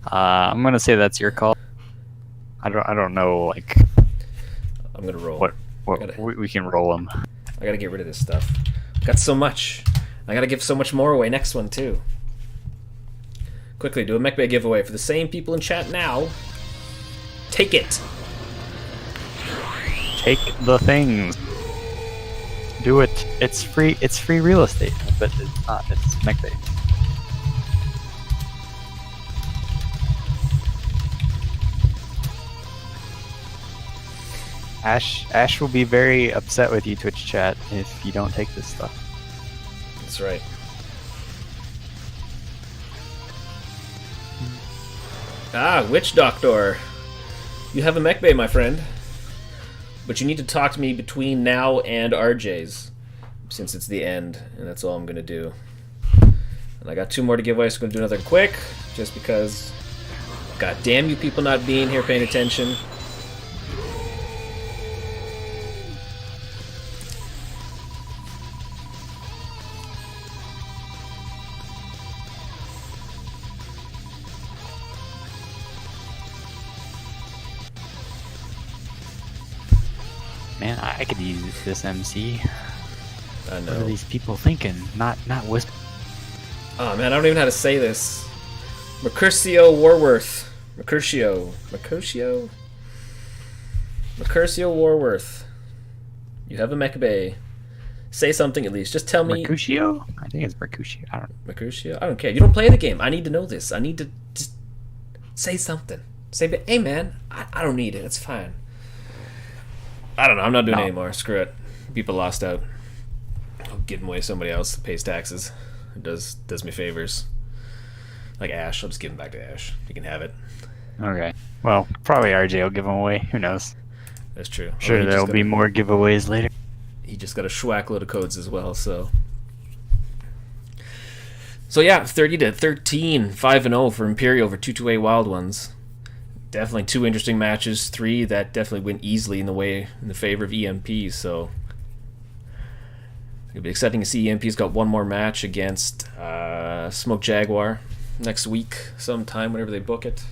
I'm gonna say that's your call. I don't know. Like, I'm gonna roll. what Gotta- we can roll them. I gotta get rid of this stuff. Got so much. I gotta give so much more away next one too. Quickly, do a mech bay giveaway for the same people in chat now. Take it. Take the things. Do it. It's free. It's free real estate, but it's not. It's MechBay. Ash will be very upset with you, Twitch chat, if you don't take this stuff. That's right. Ah, Witch Doctor. You have a mech bay, my friend. But you need to talk to me between now and RJ's, since it's the end, and that's all I'm gonna do. And I got 2 more to give away, so I'm gonna do another quick, just because. God damn you people not being here paying attention. Man, I could use this MC. I What are know. these people thinking? Not whisper. Oh man, I don't even know how to say this. Mercutio Warworth. Mercutio Warworth. You have a mech bay. Say something at least. Just tell me. Mercutio? I think it's Mercutio. I don't know. Mercutio? I don't care. You don't play the game. I need to know this. I need to just say something. Say, hey man, I don't need it. It's fine. I don't know. I'm not doing it anymore. Screw it. People lost out. I'll give away somebody else that pays taxes. Who does me favors. Like Ash. I'll just give him back to Ash. You can have it. Okay. Well, probably RJ will give them away. Who knows? That's true. Sure, Although there'll be more giveaways later. He just got a schwack load of codes as well, so. So yeah, 30 to 13, 5-0 for Imperial over 2-2A Wild Ones. definitely 2 interesting matches, 3 that definitely went easily in the favor of EMPs. So it'll be exciting to see EMP's got one more match against Smoke Jaguar next week, sometime whenever they book it.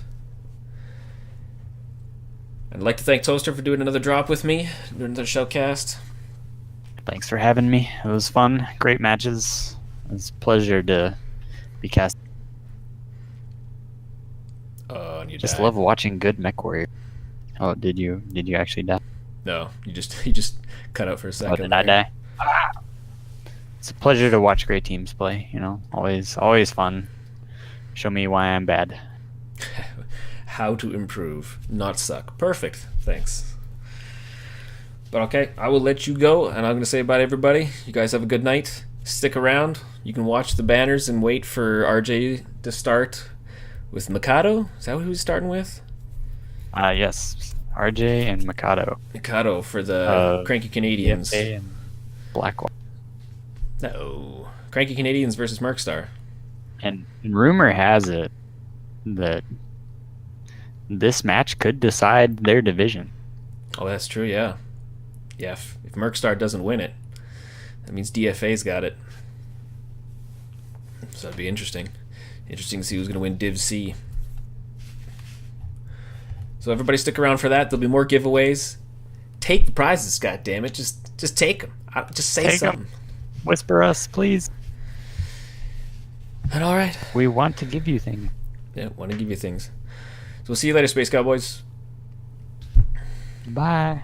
I'd like to thank Toaster for doing another drop with me, doing another showcast. Thanks for having me. It was fun. Great matches. It was a pleasure to be cast. And you Just died. love watching good mech warrior. Oh, did you actually die? No, you just cut out for a second. Oh, did I there. die? It's a pleasure to watch great teams play. You know, always fun. Show me why I'm bad. How to improve, not suck. Perfect. Thanks. But okay, I will let you go, and I'm going to say bye to everybody. You guys have a good night. Stick around. You can watch the banners and wait for RJ to start with Mikado. Is that who he's starting with? Yes, RJ and Mikado. Mikado for the Cranky Canadians. BFA and Blackwater. No. Cranky Canadians versus Mercstar. And rumor has it that this match could decide their division. Oh, that's true, yeah. Yeah, if Mercstar doesn't win it, that means DFA's got it. So that'd be interesting. Interesting to see who's going to win Div C. So everybody stick around for that. There'll be more giveaways. Take the prizes, goddammit. Just take them. Just say Take 'em. something. Whisper us, please. And all right. We want to give you things. Yeah, want to give you things. So we'll see you later, Space Cowboys. Bye.